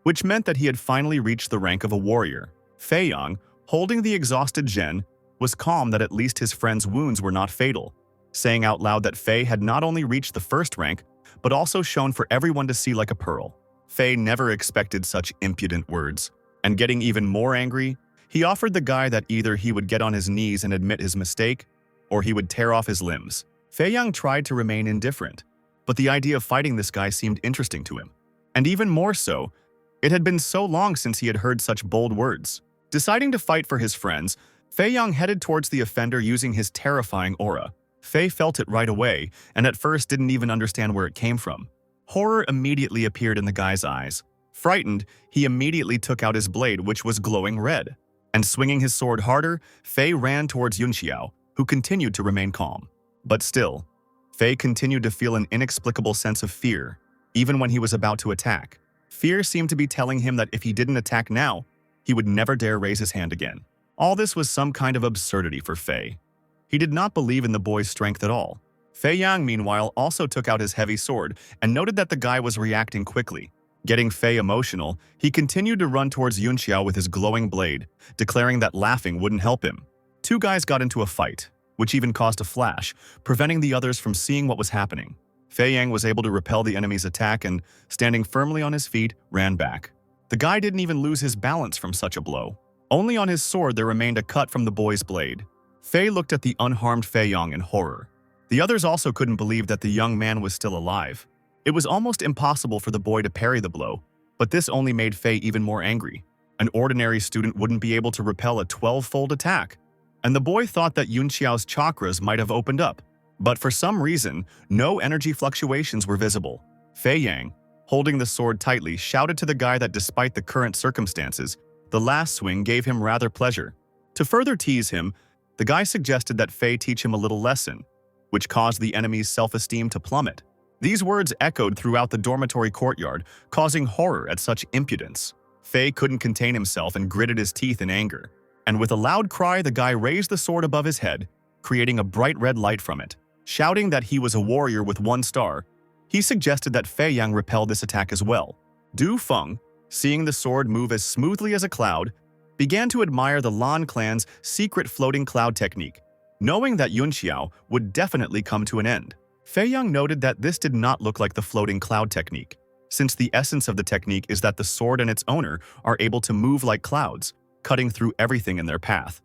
which meant that he had finally reached the rank of a warrior. Fei Yang, holding the exhausted Zhen, was calm that at least his friend's wounds were not fatal, saying out loud that Fei had not only reached the 1st rank, but also shone for everyone to see like a pearl. Fei never expected such impudent words, and getting even more angry, he offered the guy that either he would get on his knees and admit his mistake, or he would tear off his limbs. Fei Yang tried to remain indifferent, but the idea of fighting this guy seemed interesting to him. And even more so, it had been so long since he had heard such bold words. Deciding to fight for his friends, Fei Yang headed towards the offender using his terrifying aura. Fei felt it right away, and at first didn't even understand where it came from. Horror immediately appeared in the guy's eyes. Frightened, he immediately took out his blade, which was glowing red. And swinging his sword harder, Fei ran towards Yunxiao, who continued to remain calm. But still, Fei continued to feel an inexplicable sense of fear, even when he was about to attack. Fear seemed to be telling him that if he didn't attack now, he would never dare raise his hand again. All this was some kind of absurdity for Fei. He did not believe in the boy's strength at all. Fei Yang, meanwhile, also took out his heavy sword and noted that the guy was reacting quickly. Getting Fei emotional, he continued to run towards Yunxiao with his glowing blade, declaring that laughing wouldn't help him. Two guys got into a fight, which even caused a flash, preventing the others from seeing what was happening. Fei Yang was able to repel the enemy's attack and, standing firmly on his feet, ran back. The guy didn't even lose his balance from such a blow. Only on his sword there remained a cut from the boy's blade. Fei looked at the unharmed Fei Yang in horror. The others also couldn't believe that the young man was still alive. It was almost impossible for the boy to parry the blow, but this only made Fei even more angry. An ordinary student wouldn't be able to repel a 12-fold attack, and the boy thought that Yunxiao's chakras might have opened up. But for some reason, no energy fluctuations were visible. Fei Yang, holding the sword tightly, shouted to the guy that despite the current circumstances, the last swing gave him rather pleasure. To further tease him, the guy suggested that Fei teach him a little lesson, which caused the enemy's self-esteem to plummet. These words echoed throughout the dormitory courtyard, causing horror at such impudence. Fei couldn't contain himself and gritted his teeth in anger. And with a loud cry, the guy raised the sword above his head, creating a bright red light from it. Shouting that he was a warrior with 1 star, he suggested that Fei Yang repel this attack as well. Du Feng, seeing the sword move as smoothly as a cloud, began to admire the Lan clan's secret floating cloud technique, knowing that Yunxiao would definitely come to an end. Fei Yang noted that this did not look like the floating cloud technique, since the essence of the technique is that the sword and its owner are able to move like clouds, cutting through everything in their path.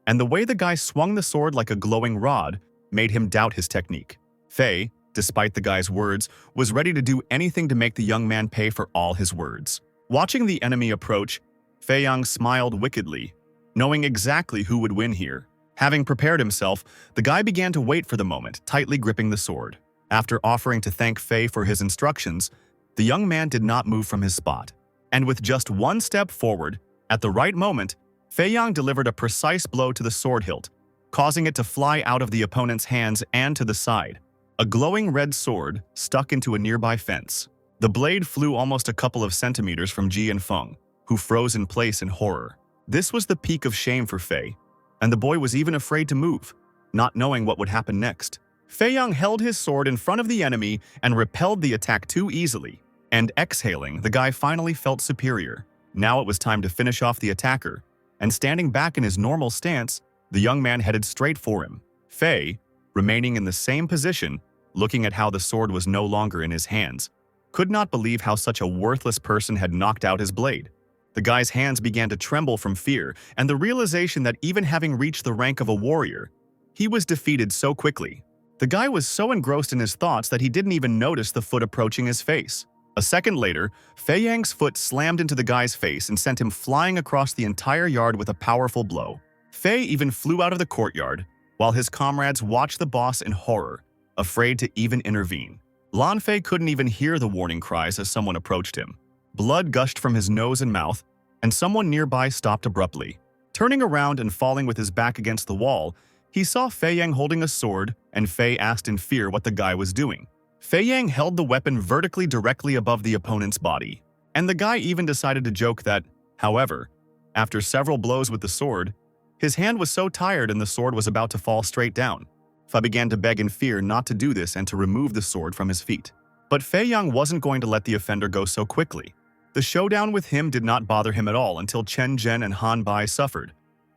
And the way the guy swung the sword like a glowing rod made him doubt his technique. Fei, despite the guy's words, was ready to do anything to make the young man pay for all his words. Watching the enemy approach, Fei Yang smiled wickedly, knowing exactly who would win here. Having prepared himself, the guy began to wait for the moment, tightly gripping the sword. After offering to thank Fei for his instructions, the young man did not move from his spot. And with just 1 step forward, at the right moment, Fei Yang delivered a precise blow to the sword hilt, causing it to fly out of the opponent's hands and to the side. A glowing red sword stuck into a nearby fence. The blade flew almost a couple of centimeters from Ji and Feng, who froze in place in horror. This was the peak of shame for Fei, and the boy was even afraid to move, not knowing what would happen next. Fei Yang held his sword in front of the enemy and repelled the attack too easily. And exhaling, the guy finally felt superior. Now it was time to finish off the attacker, and standing back in his normal stance, the young man headed straight for him. Fei, remaining in the same position, looking at how the sword was no longer in his hands, could not believe how such a worthless person had knocked out his blade. The guy's hands began to tremble from fear and the realization that even having reached the rank of a warrior, he was defeated so quickly. The guy was so engrossed in his thoughts that he didn't even notice the foot approaching his face. A second later, Fei Yang's foot slammed into the guy's face and sent him flying across the entire yard with a powerful blow. Fei even flew out of the courtyard, while his comrades watched the boss in horror, afraid to even intervene. Lan Fei couldn't even hear the warning cries as someone approached him. Blood gushed from his nose and mouth, and someone nearby stopped abruptly. Turning around and falling with his back against the wall, he saw Fei Yang holding a sword, and Fei asked in fear what the guy was doing. Fei Yang held the weapon vertically directly above the opponent's body, and the guy even decided to joke that, however, after several blows with the sword, his hand was so tired and the sword was about to fall straight down. Fei began to beg in fear not to do this and to remove the sword from his feet. But Fei Yang wasn't going to let the offender go so quickly. The showdown with him did not bother him at all until Chen Zhen and Han Bai suffered,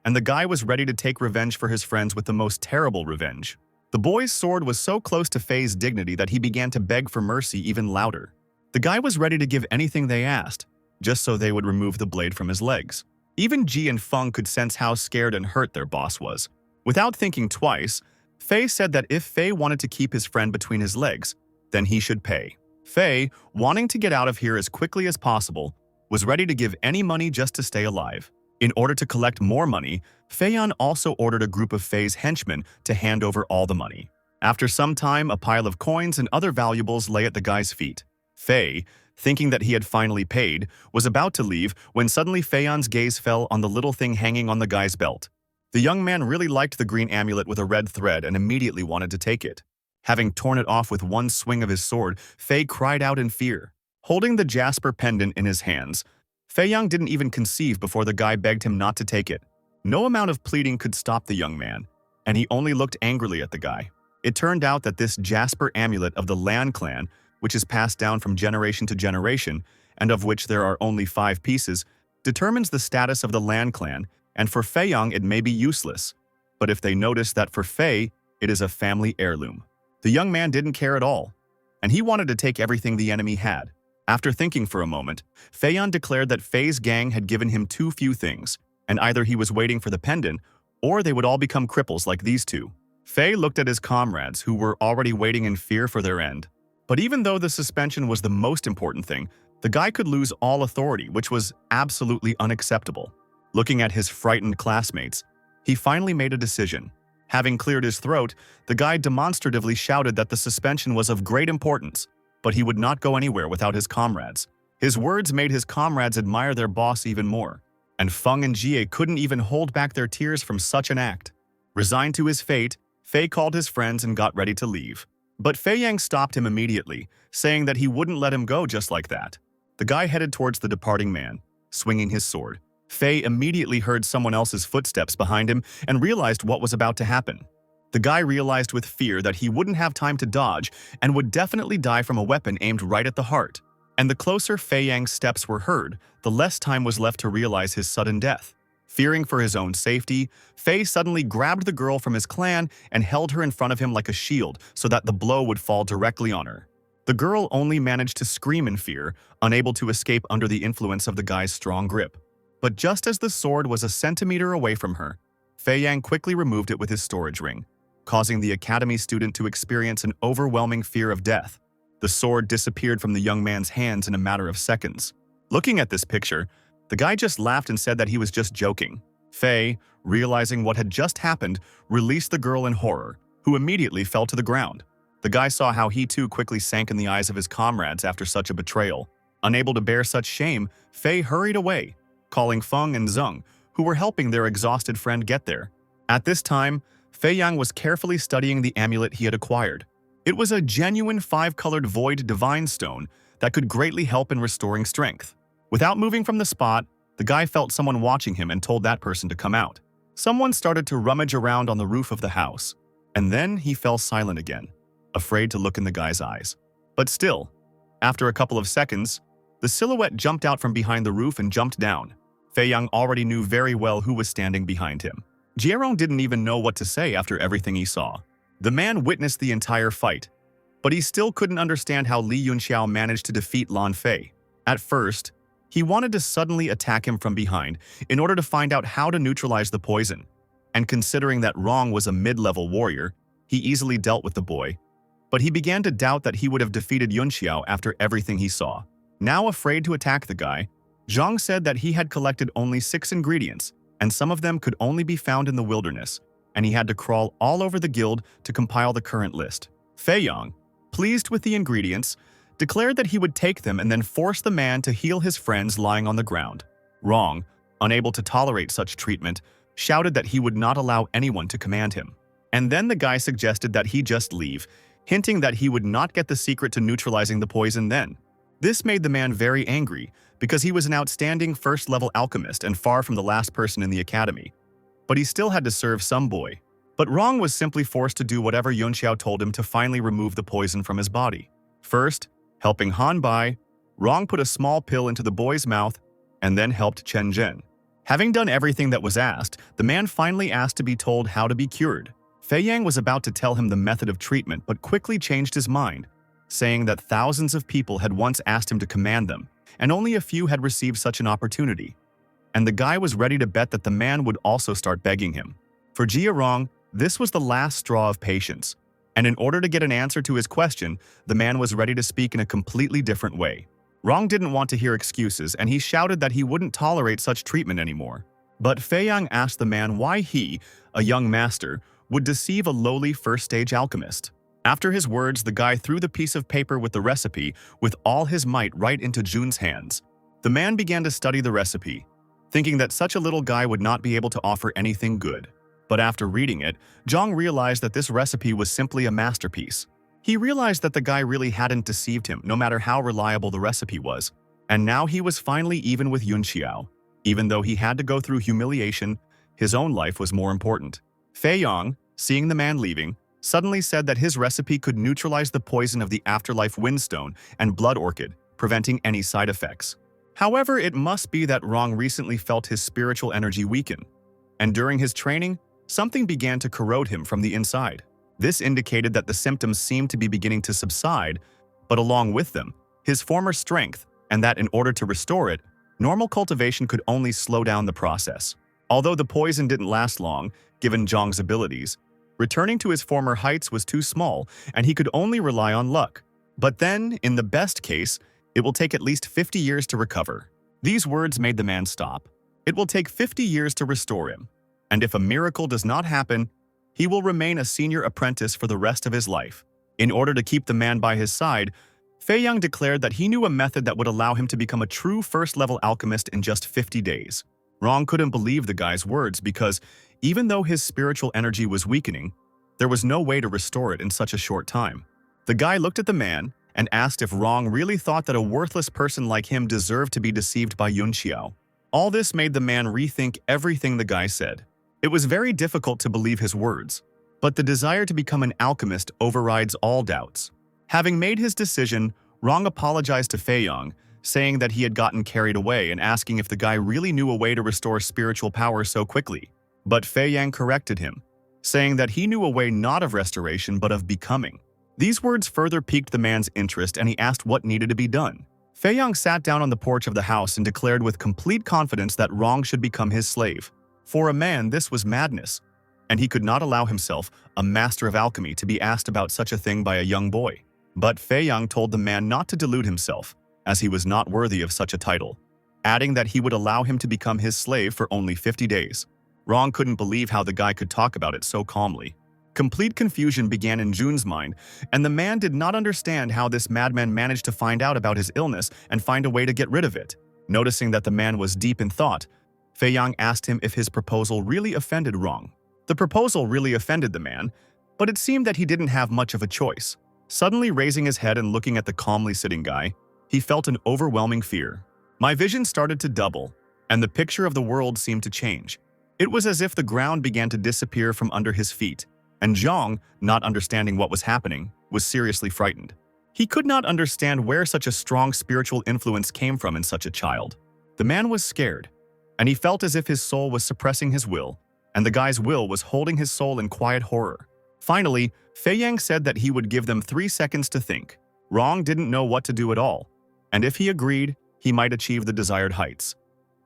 and the guy was ready to take revenge for his friends with the most terrible revenge. The boy's sword was so close to Fei's dignity that he began to beg for mercy even louder. The guy was ready to give anything they asked, just so they would remove the blade from his legs. Even Ji and Feng could sense how scared and hurt their boss was. Without thinking twice, Fei said that if Fei wanted to keep his friend between his legs, then he should pay. Fei, wanting to get out of here as quickly as possible, was ready to give any money just to stay alive. In order to collect more money, Fei Yan also ordered a group of Fei's henchmen to hand over all the money. After some time, a pile of coins and other valuables lay at the guy's feet. Fei, thinking that he had finally paid, was about to leave when suddenly Fei Yan's gaze fell on the little thing hanging on the guy's belt. The young man really liked the green amulet with a red thread and immediately wanted to take it. Having torn it off with one swing of his sword, Fei cried out in fear. Holding the jasper pendant in his hands, Fei Yang didn't even conceive before the guy begged him not to take it. No amount of pleading could stop the young man, and he only looked angrily at the guy. It turned out that this jasper amulet of the Lan clan, which is passed down from generation to generation, and of which there are only 5 pieces, determines the status of the Lan clan, and for Fei Yang it may be useless. But if they notice that for Fei, it is a family heirloom. The young man didn't care at all, and he wanted to take everything the enemy had. After thinking for a moment, Fei Yang declared that Fei's gang had given him too few things, and either he was waiting for the pendant, or they would all become cripples like these two. Fei looked at his comrades, who were already waiting in fear for their end. But even though the suspension was the most important thing, the guy could lose all authority, which was absolutely unacceptable. Looking at his frightened classmates, he finally made a decision. Having cleared his throat, the guy demonstratively shouted that the suspension was of great importance, but he would not go anywhere without his comrades. His words made his comrades admire their boss even more, and Feng and Jie couldn't even hold back their tears from such an act. Resigned to his fate, Fei called his friends and got ready to leave. But Fei Yang stopped him immediately, saying that he wouldn't let him go just like that. The guy headed towards the departing man, swinging his sword. Fei immediately heard someone else's footsteps behind him and realized what was about to happen. The guy realized with fear that he wouldn't have time to dodge and would definitely die from a weapon aimed right at the heart. And the closer Fei Yang's steps were heard, the less time was left to realize his sudden death. Fearing for his own safety, Fei suddenly grabbed the girl from his clan and held her in front of him like a shield so that the blow would fall directly on her. The girl only managed to scream in fear, unable to escape under the influence of the guy's strong grip. But just as the sword was a centimeter away from her, Fei Yang quickly removed it with his storage ring, causing the academy student to experience an overwhelming fear of death. The sword disappeared from the young man's hands in a matter of seconds. Looking at this picture, the guy just laughed and said that he was just joking. Fei, realizing what had just happened, released the girl in horror, who immediately fell to the ground. The guy saw how he too quickly sank in the eyes of his comrades after such a betrayal. Unable to bear such shame, Fei hurried away, calling Feng and Zeng, who were helping their exhausted friend get there. At this time, Fei Yang was carefully studying the amulet he had acquired. It was a genuine 5-colored void divine stone that could greatly help in restoring strength. Without moving from the spot, the guy felt someone watching him and told that person to come out. Someone started to rummage around on the roof of the house, and then he fell silent again, afraid to look in the guy's eyes. But still, after a couple of seconds, the silhouette jumped out from behind the roof and jumped down. Fei Yang already knew very well who was standing behind him. Jierong didn't even know what to say after everything he saw. The man witnessed the entire fight, but he still couldn't understand how Li Yunxiao managed to defeat Lan Fei. At first, he wanted to suddenly attack him from behind in order to find out how to neutralize the poison. And considering that Rong was a mid-level warrior, he easily dealt with the boy. But he began to doubt that he would have defeated Yunxiao after everything he saw. Now afraid to attack the guy, Zhang said that he had collected only 6 ingredients, and some of them could only be found in the wilderness, and he had to crawl all over the guild to compile the current list. Fei Yang, pleased with the ingredients, declared that he would take them and then force the man to heal his friends lying on the ground. Rong, unable to tolerate such treatment, shouted that he would not allow anyone to command him. And then the guy suggested that he just leave, hinting that he would not get the secret to neutralizing the poison then. This made the man very angry, because he was an outstanding first-level alchemist and far from the last person in the academy. But he still had to serve some boy. But Rong was simply forced to do whatever Yunxiao told him to finally remove the poison from his body. First, helping Han Bai, Rong put a small pill into the boy's mouth and then helped Chen Zhen. Having done everything that was asked, the man finally asked to be told how to be cured. Fei Yang was about to tell him the method of treatment but quickly changed his mind, saying that thousands of people had once asked him to command them, and only a few had received such an opportunity. And the guy was ready to bet that the man would also start begging him. For Jia Rong, this was the last straw of patience, and in order to get an answer to his question, the man was ready to speak in a completely different way. Rong didn't want to hear excuses, and he shouted that he wouldn't tolerate such treatment anymore. But Fei Yang asked the man why he, a young master, would deceive a lowly first-stage alchemist. After his words, the guy threw the piece of paper with the recipe with all his might right into Jun's hands. The man began to study the recipe, thinking that such a little guy would not be able to offer anything good. But after reading it, Zhang realized that this recipe was simply a masterpiece. He realized that the guy really hadn't deceived him, no matter how reliable the recipe was. And now he was finally even with Yunxiao. Even though he had to go through humiliation, his own life was more important. Fei Yang, seeing the man leaving, suddenly said that his recipe could neutralize the poison of the afterlife windstone and blood orchid, preventing any side effects. However, it must be that Rong recently felt his spiritual energy weaken, and during his training, something began to corrode him from the inside. This indicated that the symptoms seemed to be beginning to subside, but along with them, his former strength, and that in order to restore it, normal cultivation could only slow down the process. Although the poison didn't last long, given Zhang's abilities, returning to his former heights was too small, and he could only rely on luck. But then, in the best case, it will take at least 50 years to recover. These words made the man stop. It will take 50 years to restore him, and if a miracle does not happen, he will remain a senior apprentice for the rest of his life. In order to keep the man by his side, Fei Yang declared that he knew a method that would allow him to become a true first-level alchemist in just 50 days. Rong couldn't believe the guy's words because, even though his spiritual energy was weakening, there was no way to restore it in such a short time. The guy looked at the man and asked if Rong really thought that a worthless person like him deserved to be deceived by Yunxiao. All this made the man rethink everything the guy said. It was very difficult to believe his words, but the desire to become an alchemist overrides all doubts. Having made his decision, Rong apologized to Fei Yang, saying that he had gotten carried away and asking if the guy really knew a way to restore spiritual power so quickly. But Fei Yang corrected him, saying that he knew a way not of restoration but of becoming. These words further piqued the man's interest and he asked what needed to be done. Fei Yang sat down on the porch of the house and declared with complete confidence that Rong should become his slave. For a man, this was madness, and he could not allow himself, a master of alchemy, to be asked about such a thing by a young boy. But Fei Yang told the man not to delude himself, as he was not worthy of such a title, adding that he would allow him to become his slave for only 50 days. Rong couldn't believe how the guy could talk about it so calmly. Complete confusion began in Jun's mind, and the man did not understand how this madman managed to find out about his illness and find a way to get rid of it. Noticing that the man was deep in thought, Fei Yang asked him if his proposal really offended Rong. The proposal really offended the man, but it seemed that he didn't have much of a choice. Suddenly raising his head and looking at the calmly sitting guy, he felt an overwhelming fear. My vision started to double, and the picture of the world seemed to change. It was as if the ground began to disappear from under his feet, and Zhang, not understanding what was happening, was seriously frightened. He could not understand where such a strong spiritual influence came from in such a child. The man was scared, and he felt as if his soul was suppressing his will, and the guy's will was holding his soul in quiet horror. Finally, Fei Yang said that he would give them 3 seconds to think. Rong didn't know what to do at all, and if he agreed, he might achieve the desired heights.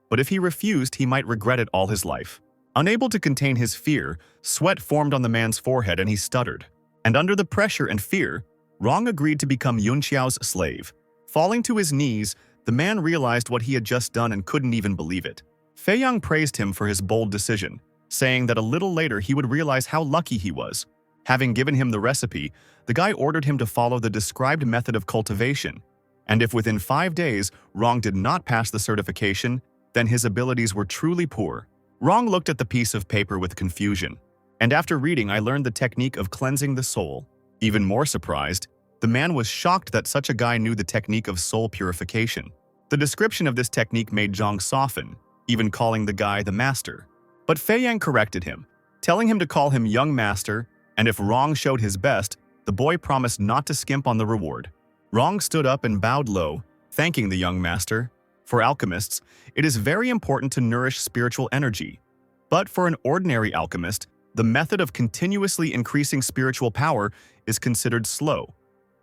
But if he refused, he might regret it all his life. Unable to contain his fear, sweat formed on the man's forehead and he stuttered. And under the pressure and fear, Rong agreed to become Yunxiao's slave. Falling to his knees, the man realized what he had just done and couldn't even believe it. Fei Yang praised him for his bold decision, saying that a little later he would realize how lucky he was. Having given him the recipe, the guy ordered him to follow the described method of cultivation, and if within 5 days Rong did not pass the certification, then his abilities were truly poor. Rong looked at the piece of paper with confusion, and after reading I learned the technique of cleansing the soul. Even more surprised, the man was shocked that such a guy knew the technique of soul purification. The description of this technique made Zhang soften, even calling the guy the master. But Fei Yang corrected him, telling him to call him young master, and if Rong showed his best, the boy promised not to skimp on the reward. Rong stood up and bowed low, thanking the young master. For alchemists, it is very important to nourish spiritual energy. But for an ordinary alchemist, the method of continuously increasing spiritual power is considered slow.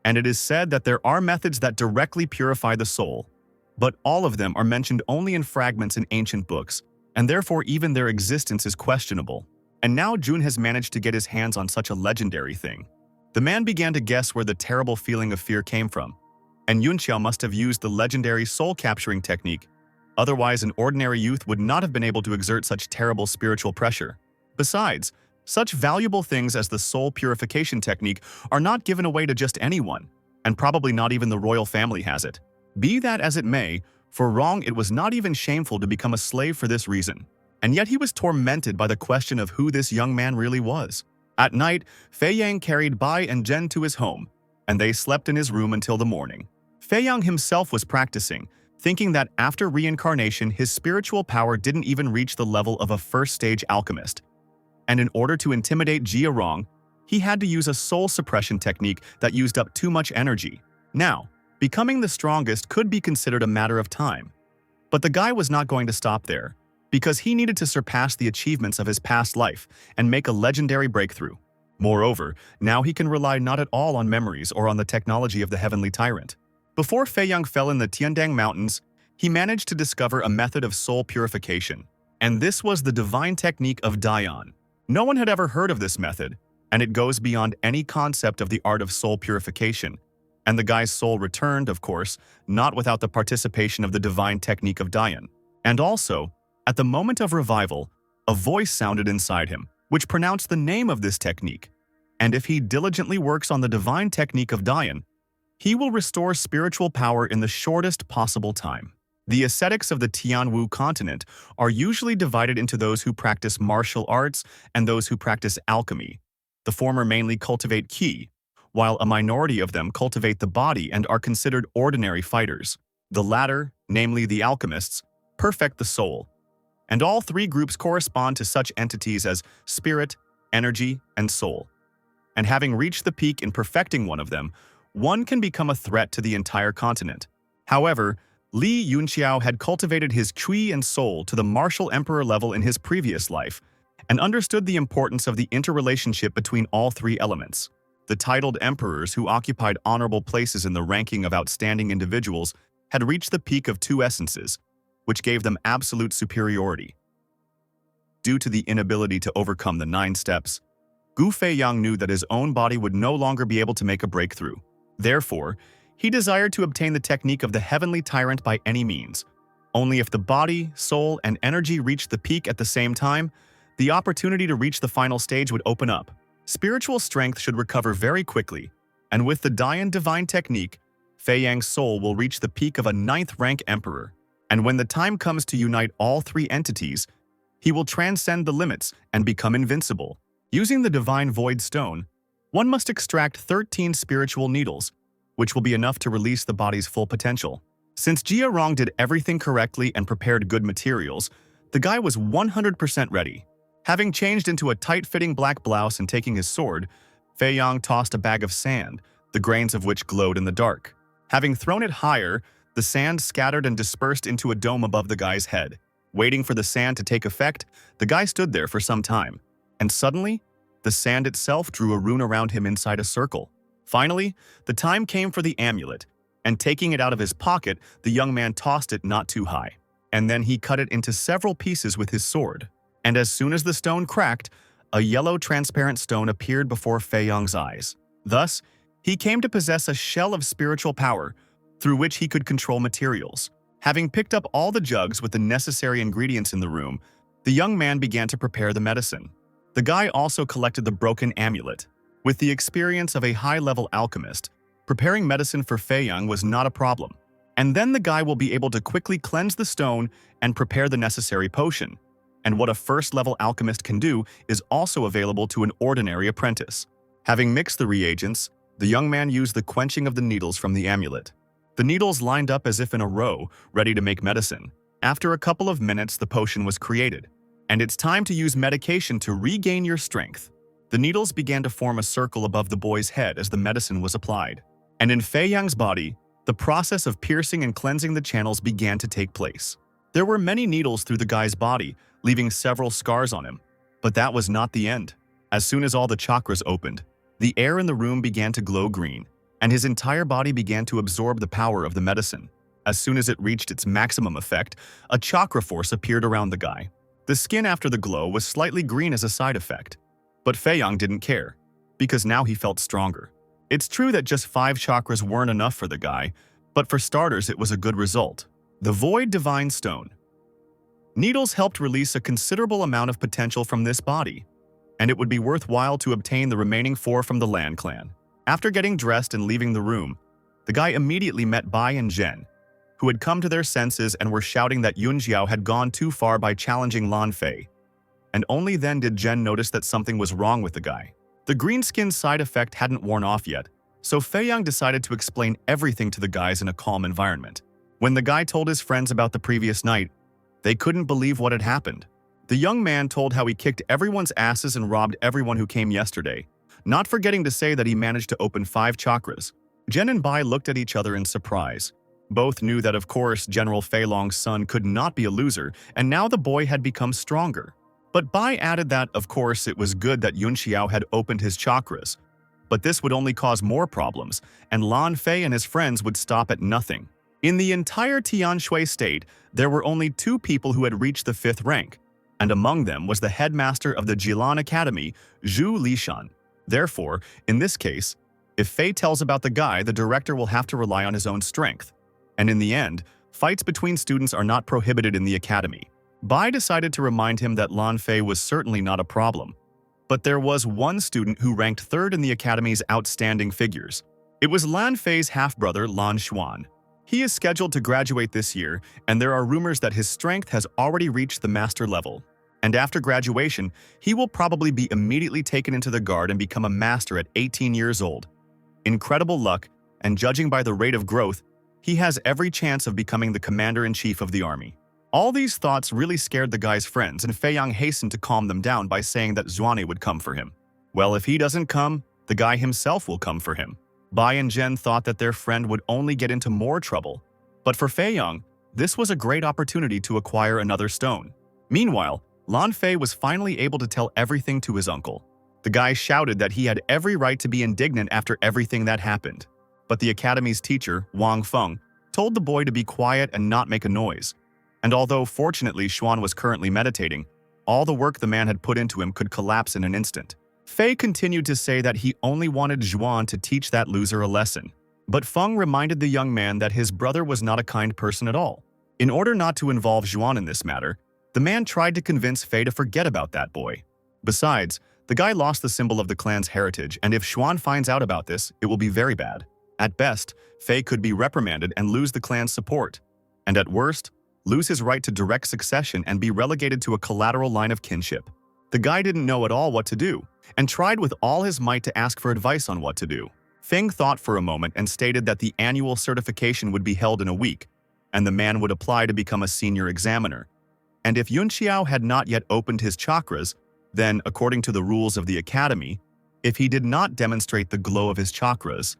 And it is said that there are methods that directly purify the soul. But all of them are mentioned only in fragments in ancient books, and therefore even their existence is questionable. And now Jun has managed to get his hands on such a legendary thing. The man began to guess where the terrible feeling of fear came from, and Yunxiao must have used the legendary soul-capturing technique. Otherwise, an ordinary youth would not have been able to exert such terrible spiritual pressure. Besides, such valuable things as the soul purification technique are not given away to just anyone, and probably not even the royal family has it. Be that as it may, for Rong it was not even shameful to become a slave for this reason. And yet he was tormented by the question of who this young man really was. At night, Fei Yang carried Bai and Zhen to his home, and they slept in his room until the morning. Fei Yang himself was practicing, thinking that after reincarnation his spiritual power didn't even reach the level of a first-stage alchemist. And in order to intimidate Jia Rong, he had to use a soul suppression technique that used up too much energy. Now, becoming the strongest could be considered a matter of time. But the guy was not going to stop there, because he needed to surpass the achievements of his past life and make a legendary breakthrough. Moreover, now he can rely not at all on memories or on the technology of the Heavenly Tyrant. Before Fei Yang fell in the Tiandang Mountains, he managed to discover a method of soul purification, and this was the divine technique of Dian. No one had ever heard of this method, and it goes beyond any concept of the art of soul purification. And the guy's soul returned, of course, not without the participation of the divine technique of Dian. And also, at the moment of revival, a voice sounded inside him, which pronounced the name of this technique. And if he diligently works on the divine technique of Dian, he will restore spiritual power in the shortest possible time. The ascetics of the Tianwu continent are usually divided into those who practice martial arts and those who practice alchemy. The former mainly cultivate qi, while a minority of them cultivate the body and are considered ordinary fighters. The latter, namely the alchemists, perfect the soul. And all three groups correspond to such entities as spirit, energy, and soul. And having reached the peak in perfecting one of them, one can become a threat to the entire continent. However, Li Yunqiao had cultivated his qi and soul to the martial emperor level in his previous life, and understood the importance of the interrelationship between all three elements. The titled emperors who occupied honorable places in the ranking of outstanding individuals had reached the peak of two essences, which gave them absolute superiority. Due to the inability to overcome the 9 steps, Gu Feiyang knew that his own body would no longer be able to make a breakthrough. Therefore, he desired to obtain the technique of the Heavenly Tyrant by any means. Only if the body, soul, and energy reached the peak at the same time, the opportunity to reach the final stage would open up. Spiritual strength should recover very quickly, and with the Dian divine technique, Fei Yang's soul will reach the peak of a 9th rank emperor. And when the time comes to unite all three entities, he will transcend the limits and become invincible. Using the divine void stone, one must extract 13 spiritual needles, which will be enough to release the body's full potential. Since Jia Rong did everything correctly and prepared good materials, the guy was 100% ready. Having changed into a tight-fitting black blouse and taking his sword, Fei Yang tossed a bag of sand, the grains of which glowed in the dark. Having thrown it higher, the sand scattered and dispersed into a dome above the guy's head. Waiting for the sand to take effect, the guy stood there for some time, and suddenly, the sand itself drew a rune around him inside a circle. Finally, the time came for the amulet, and taking it out of his pocket, the young man tossed it not too high. And then he cut it into several pieces with his sword. And as soon as the stone cracked, a yellow transparent stone appeared before Fei Yang's eyes. Thus, he came to possess a shell of spiritual power, through which he could control materials. Having picked up all the jugs with the necessary ingredients in the room, the young man began to prepare the medicine. The guy also collected the broken amulet. With the experience of a high-level alchemist, preparing medicine for Fei Yang was not a problem. And then the guy will be able to quickly cleanse the stone and prepare the necessary potion. And what a first-level alchemist can do is also available to an ordinary apprentice. Having mixed the reagents, the young man used the quenching of the needles from the amulet. The needles lined up as if in a row, ready to make medicine. After a couple of minutes, the potion was created. And it's time to use medication to regain your strength. The needles began to form a circle above the boy's head as the medicine was applied. And in Fei Yang's body, the process of piercing and cleansing the channels began to take place. There were many needles through the guy's body, leaving several scars on him. But that was not the end. As soon as all the chakras opened, the air in the room began to glow green, and his entire body began to absorb the power of the medicine. As soon as it reached its maximum effect, a chakra force appeared around the guy. The skin after the glow was slightly green as a side effect. But Fei Yang didn't care, because now he felt stronger. It's true that just 5 chakras weren't enough for the guy, but for starters it was a good result. The Void Divine Stone. Needles helped release a considerable amount of potential from this body, and it would be worthwhile to obtain the remaining 4 from the Lan clan. After getting dressed and leaving the room, the guy immediately met Bai and Zhen, who had come to their senses and were shouting that Yunjiao had gone too far by challenging Lan Fei. And only then did Zhen notice that something was wrong with the guy. The green skin side effect hadn't worn off yet, so Fei Yang decided to explain everything to the guys in a calm environment. When the guy told his friends about the previous night, they couldn't believe what had happened. The young man told how he kicked everyone's asses and robbed everyone who came yesterday, not forgetting to say that he managed to open 5 chakras. Jen and Bai looked at each other in surprise. Both knew that of course General Fei Long's son could not be a loser, and now the boy had become stronger. But Bai added that of course it was good that Yun Xiao had opened his chakras, but this would only cause more problems, and Lan Fei and his friends would stop at nothing. In the entire Tianshui state, there were only 2 people who had reached the 5th rank, and among them was the headmaster of the Jilan Academy, Zhu Lishan. Therefore, in this case, if Fei tells about the guy, the director will have to rely on his own strength. And in the end, fights between students are not prohibited in the academy. Bai decided to remind him that Lan Fei was certainly not a problem. But there was one student who ranked 3rd in the academy's outstanding figures. It was Lan Fei's half-brother Lan Xuan. He is scheduled to graduate this year, and there are rumors that his strength has already reached the master level. And after graduation, he will probably be immediately taken into the guard and become a master at 18 years old. Incredible luck, and judging by the rate of growth, he has every chance of becoming the commander-in-chief of the army. All these thoughts really scared the guy's friends, and Fei Yang hastened to calm them down by saying that Zhuane would come for him. Well, if he doesn't come, the guy himself will come for him. Bai and Jen thought that their friend would only get into more trouble. But for Fei Yang, this was a great opportunity to acquire another stone. Meanwhile, Lan Fei was finally able to tell everything to his uncle. The guy shouted that he had every right to be indignant after everything that happened. But the academy's teacher, Wang Feng, told the boy to be quiet and not make a noise. And although fortunately Xuan was currently meditating, all the work the man had put into him could collapse in an instant. Fei continued to say that he only wanted Zhuan to teach that loser a lesson. But Feng reminded the young man that his brother was not a kind person at all. In order not to involve Zhuan in this matter, the man tried to convince Fei to forget about that boy. Besides, the guy lost the symbol of the clan's heritage, and if Xuan finds out about this, it will be very bad. At best, Fei could be reprimanded and lose the clan's support. And at worst, lose his right to direct succession and be relegated to a collateral line of kinship. The guy didn't know at all what to do, and tried with all his might to ask for advice on what to do. Feng thought for a moment and stated that the annual certification would be held in a week, and the man would apply to become a senior examiner. And if Yun Xiao had not yet opened his chakras, then, according to the rules of the academy, if he did not demonstrate the glow of his chakras,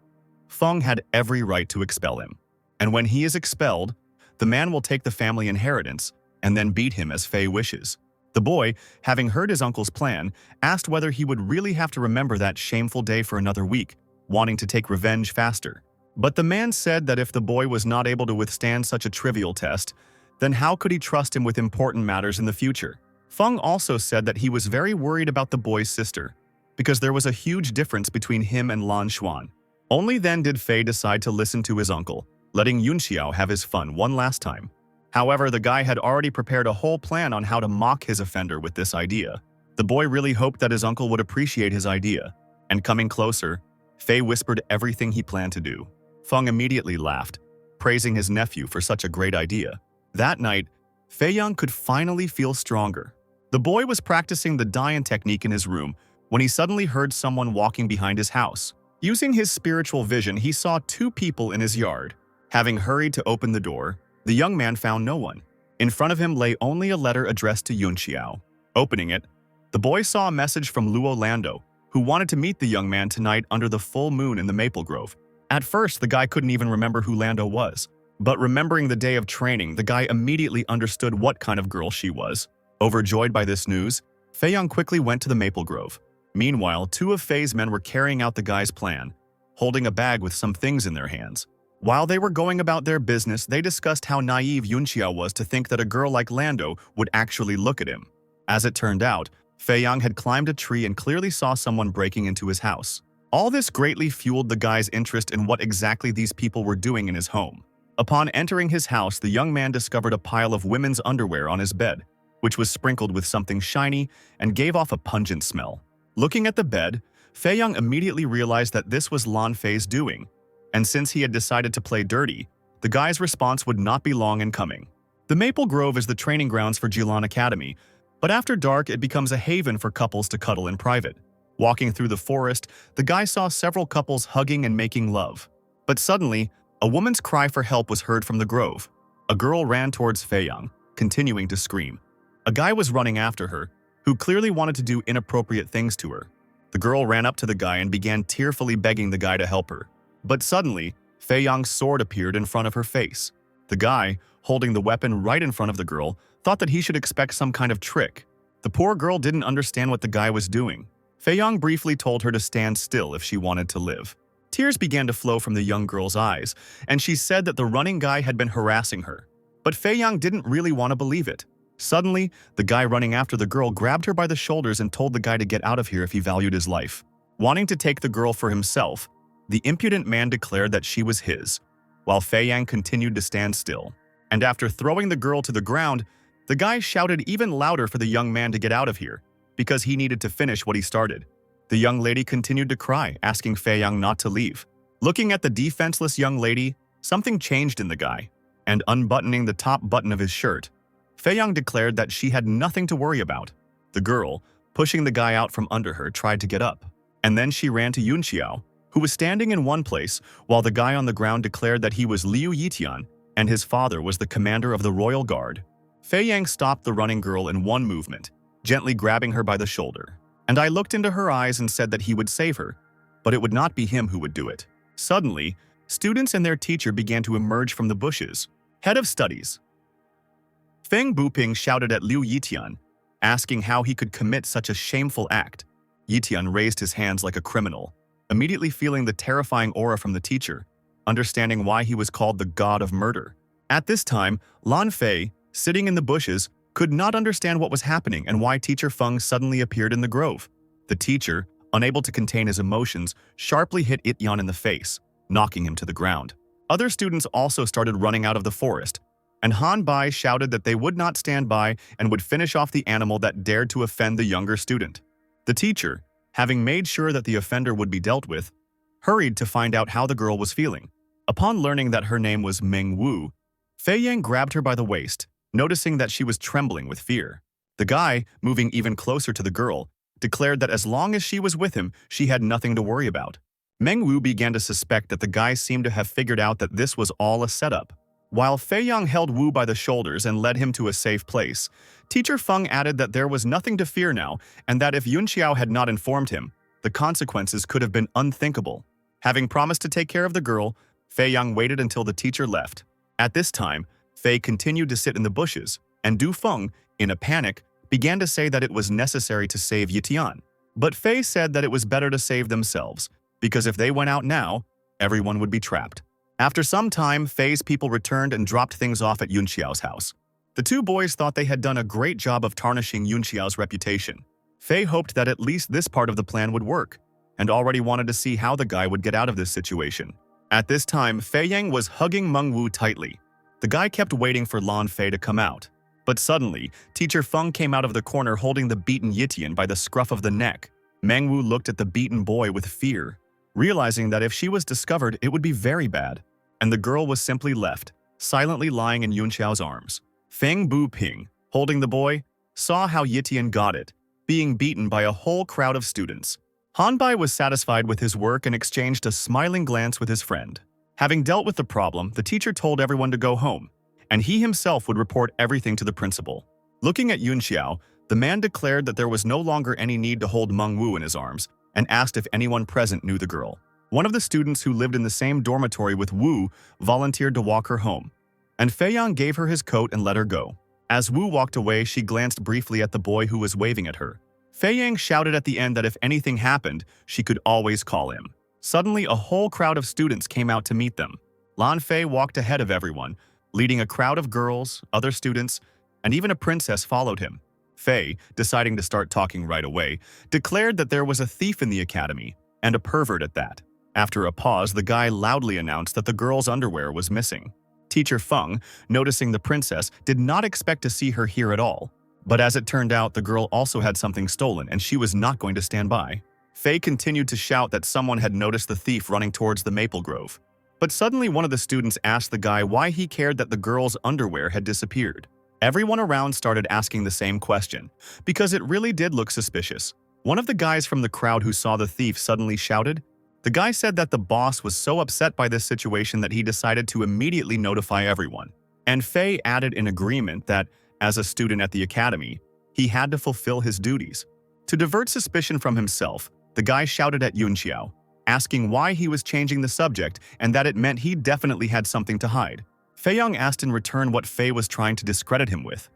Feng had every right to expel him. And when he is expelled, the man will take the family inheritance and then beat him as Fei wishes. The boy, having heard his uncle's plan, asked whether he would really have to remember that shameful day for another week, wanting to take revenge faster. But the man said that if the boy was not able to withstand such a trivial test, then how could he trust him with important matters in the future? Feng also said that he was very worried about the boy's sister, because there was a huge difference between him and Lan Xuan. Only then did Fei decide to listen to his uncle, letting Yun Xiao have his fun one last time. However, the guy had already prepared a whole plan on how to mock his offender with this idea. The boy really hoped that his uncle would appreciate his idea, and coming closer, Fei whispered everything he planned to do. Feng immediately laughed, praising his nephew for such a great idea. That night, Fei Yang could finally feel stronger. The boy was practicing the Dian technique in his room when he suddenly heard someone walking behind his house. Using his spiritual vision, he saw 2 people in his yard. Having hurried to open the door, the young man found no one. In front of him lay only a letter addressed to Yun Xiao. Opening it, the boy saw a message from Luo Lando, who wanted to meet the young man tonight under the full moon in the maple grove. At first, the guy couldn't even remember who Lando was. But remembering the day of training, the guy immediately understood what kind of girl she was. Overjoyed by this news, Fei Yang quickly went to the maple grove. Meanwhile, 2 of Fei's men were carrying out the guy's plan, holding a bag with some things in their hands. While they were going about their business, they discussed how naive Yun Xiao was to think that a girl like Lando would actually look at him. As it turned out, Fei Yang had climbed a tree and clearly saw someone breaking into his house. All this greatly fueled the guy's interest in what exactly these people were doing in his home. Upon entering his house, the young man discovered a pile of women's underwear on his bed, which was sprinkled with something shiny and gave off a pungent smell. Looking at the bed, Fei Yang immediately realized that this was Lan Fei's doing, and since he had decided to play dirty, the guy's response would not be long in coming. The Maple Grove is the training grounds for Jilan Academy, but after dark it becomes a haven for couples to cuddle in private. Walking through the forest, the guy saw several couples hugging and making love. But suddenly, a woman's cry for help was heard from the grove. A girl ran towards Feiyang, continuing to scream. A guy was running after her, who clearly wanted to do inappropriate things to her. The girl ran up to the guy and began tearfully begging the guy to help her. But suddenly, Feiyang's sword appeared in front of her face. The guy, holding the weapon right in front of the girl, thought that he should expect some kind of trick. The poor girl didn't understand what the guy was doing. Feiyang briefly told her to stand still if she wanted to live. Tears began to flow from the young girl's eyes, and she said that the running guy had been harassing her. But Feiyang didn't really want to believe it. Suddenly, the guy running after the girl grabbed her by the shoulders and told the guy to get out of here if he valued his life. Wanting to take the girl for himself, the impudent man declared that she was his, while Feiyang continued to stand still. And after throwing the girl to the ground, the guy shouted even louder for the young man to get out of here, because he needed to finish what he started. The young lady continued to cry, asking Feiyang not to leave. Looking at the defenseless young lady, something changed in the guy, and unbuttoning the top button of his shirt, Feiyang declared that she had nothing to worry about. The girl, pushing the guy out from under her, tried to get up. And then she ran to Yunxiao, who was standing in one place, while the guy on the ground declared that he was Liu Yitian, and his father was the commander of the royal guard. Feiyang stopped the running girl in one movement, gently grabbing her by the shoulder. And I looked into her eyes and said that he would save her, but it would not be him who would do it. Suddenly, students and their teacher began to emerge from the bushes. Head of studies Feng Buping shouted at Liu Yitian, asking how he could commit such a shameful act. Yitian raised his hands like a criminal, immediately feeling the terrifying aura from the teacher, understanding why he was called the god of murder. At this time, Lan Fei, sitting in the bushes, could not understand what was happening and why Teacher Feng suddenly appeared in the grove. The teacher, unable to contain his emotions, sharply hit Yitian in the face, knocking him to the ground. Other students also started running out of the forest, and Han Bai shouted that they would not stand by and would finish off the animal that dared to offend the younger student. The teacher, having made sure that the offender would be dealt with, hurried to find out how the girl was feeling. Upon learning that her name was Meng Wu, Feiyang grabbed her by the waist, noticing that she was trembling with fear. The guy, moving even closer to the girl, declared that as long as she was with him, she had nothing to worry about. Meng Wu began to suspect that the guy seemed to have figured out that this was all a setup. While Feiyang held Wu by the shoulders and led him to a safe place, Teacher Feng added that there was nothing to fear now and that if Yunxiao had not informed him, the consequences could have been unthinkable. Having promised to take care of the girl, Feiyang waited until the teacher left. At this time, Fei continued to sit in the bushes, and Du Feng, in a panic, began to say that it was necessary to save Yitian. But Fei said that it was better to save themselves, because if they went out now, everyone would be trapped. After some time, Fei's people returned and dropped things off at Yunxiao's house. The two boys thought they had done a great job of tarnishing Yunxiao's reputation. Fei hoped that at least this part of the plan would work, and already wanted to see how the guy would get out of this situation. At this time, Feiyang was hugging Meng Wu tightly. The guy kept waiting for Lan Fei to come out. But suddenly, Teacher Feng came out of the corner holding the beaten Yitian by the scruff of the neck. Meng Wu looked at the beaten boy with fear, realizing that if she was discovered, it would be very bad. And the girl was simply left, silently lying in Yunxiao's arms. Feng Buping, holding the boy, saw how Yitian got it, being beaten by a whole crowd of students. Han Bai was satisfied with his work and exchanged a smiling glance with his friend. Having dealt with the problem, the teacher told everyone to go home, and he himself would report everything to the principal. Looking at Yunxiao, the man declared that there was no longer any need to hold Meng Wu in his arms, and asked if anyone present knew the girl. One of the students who lived in the same dormitory with Wu volunteered to walk her home, and Feiyang gave her his coat and let her go. As Wu walked away, she glanced briefly at the boy who was waving at her. Feiyang shouted at the end that if anything happened, she could always call him. Suddenly, a whole crowd of students came out to meet them. Lan Fei walked ahead of everyone, leading a crowd of girls, other students, and even a princess followed him. Fei, deciding to start talking right away, declared that there was a thief in the academy, and a pervert at that. After a pause, the guy loudly announced that the girl's underwear was missing. Teacher Feng, noticing the princess, did not expect to see her here at all. But as it turned out, the girl also had something stolen, and she was not going to stand by. Fei continued to shout that someone had noticed the thief running towards the maple grove. But suddenly one of the students asked the guy why he cared that the girl's underwear had disappeared. Everyone around started asking the same question, because it really did look suspicious. One of the guys from the crowd who saw the thief suddenly shouted. The guy said that the boss was so upset by this situation that he decided to immediately notify everyone. And Fei added in agreement that, as a student at the academy, he had to fulfill his duties. To divert suspicion from himself, the guy shouted at Yunqiao, asking why he was changing the subject and that it meant he definitely had something to hide. Fei Yong asked in return what Fei was trying to discredit him with.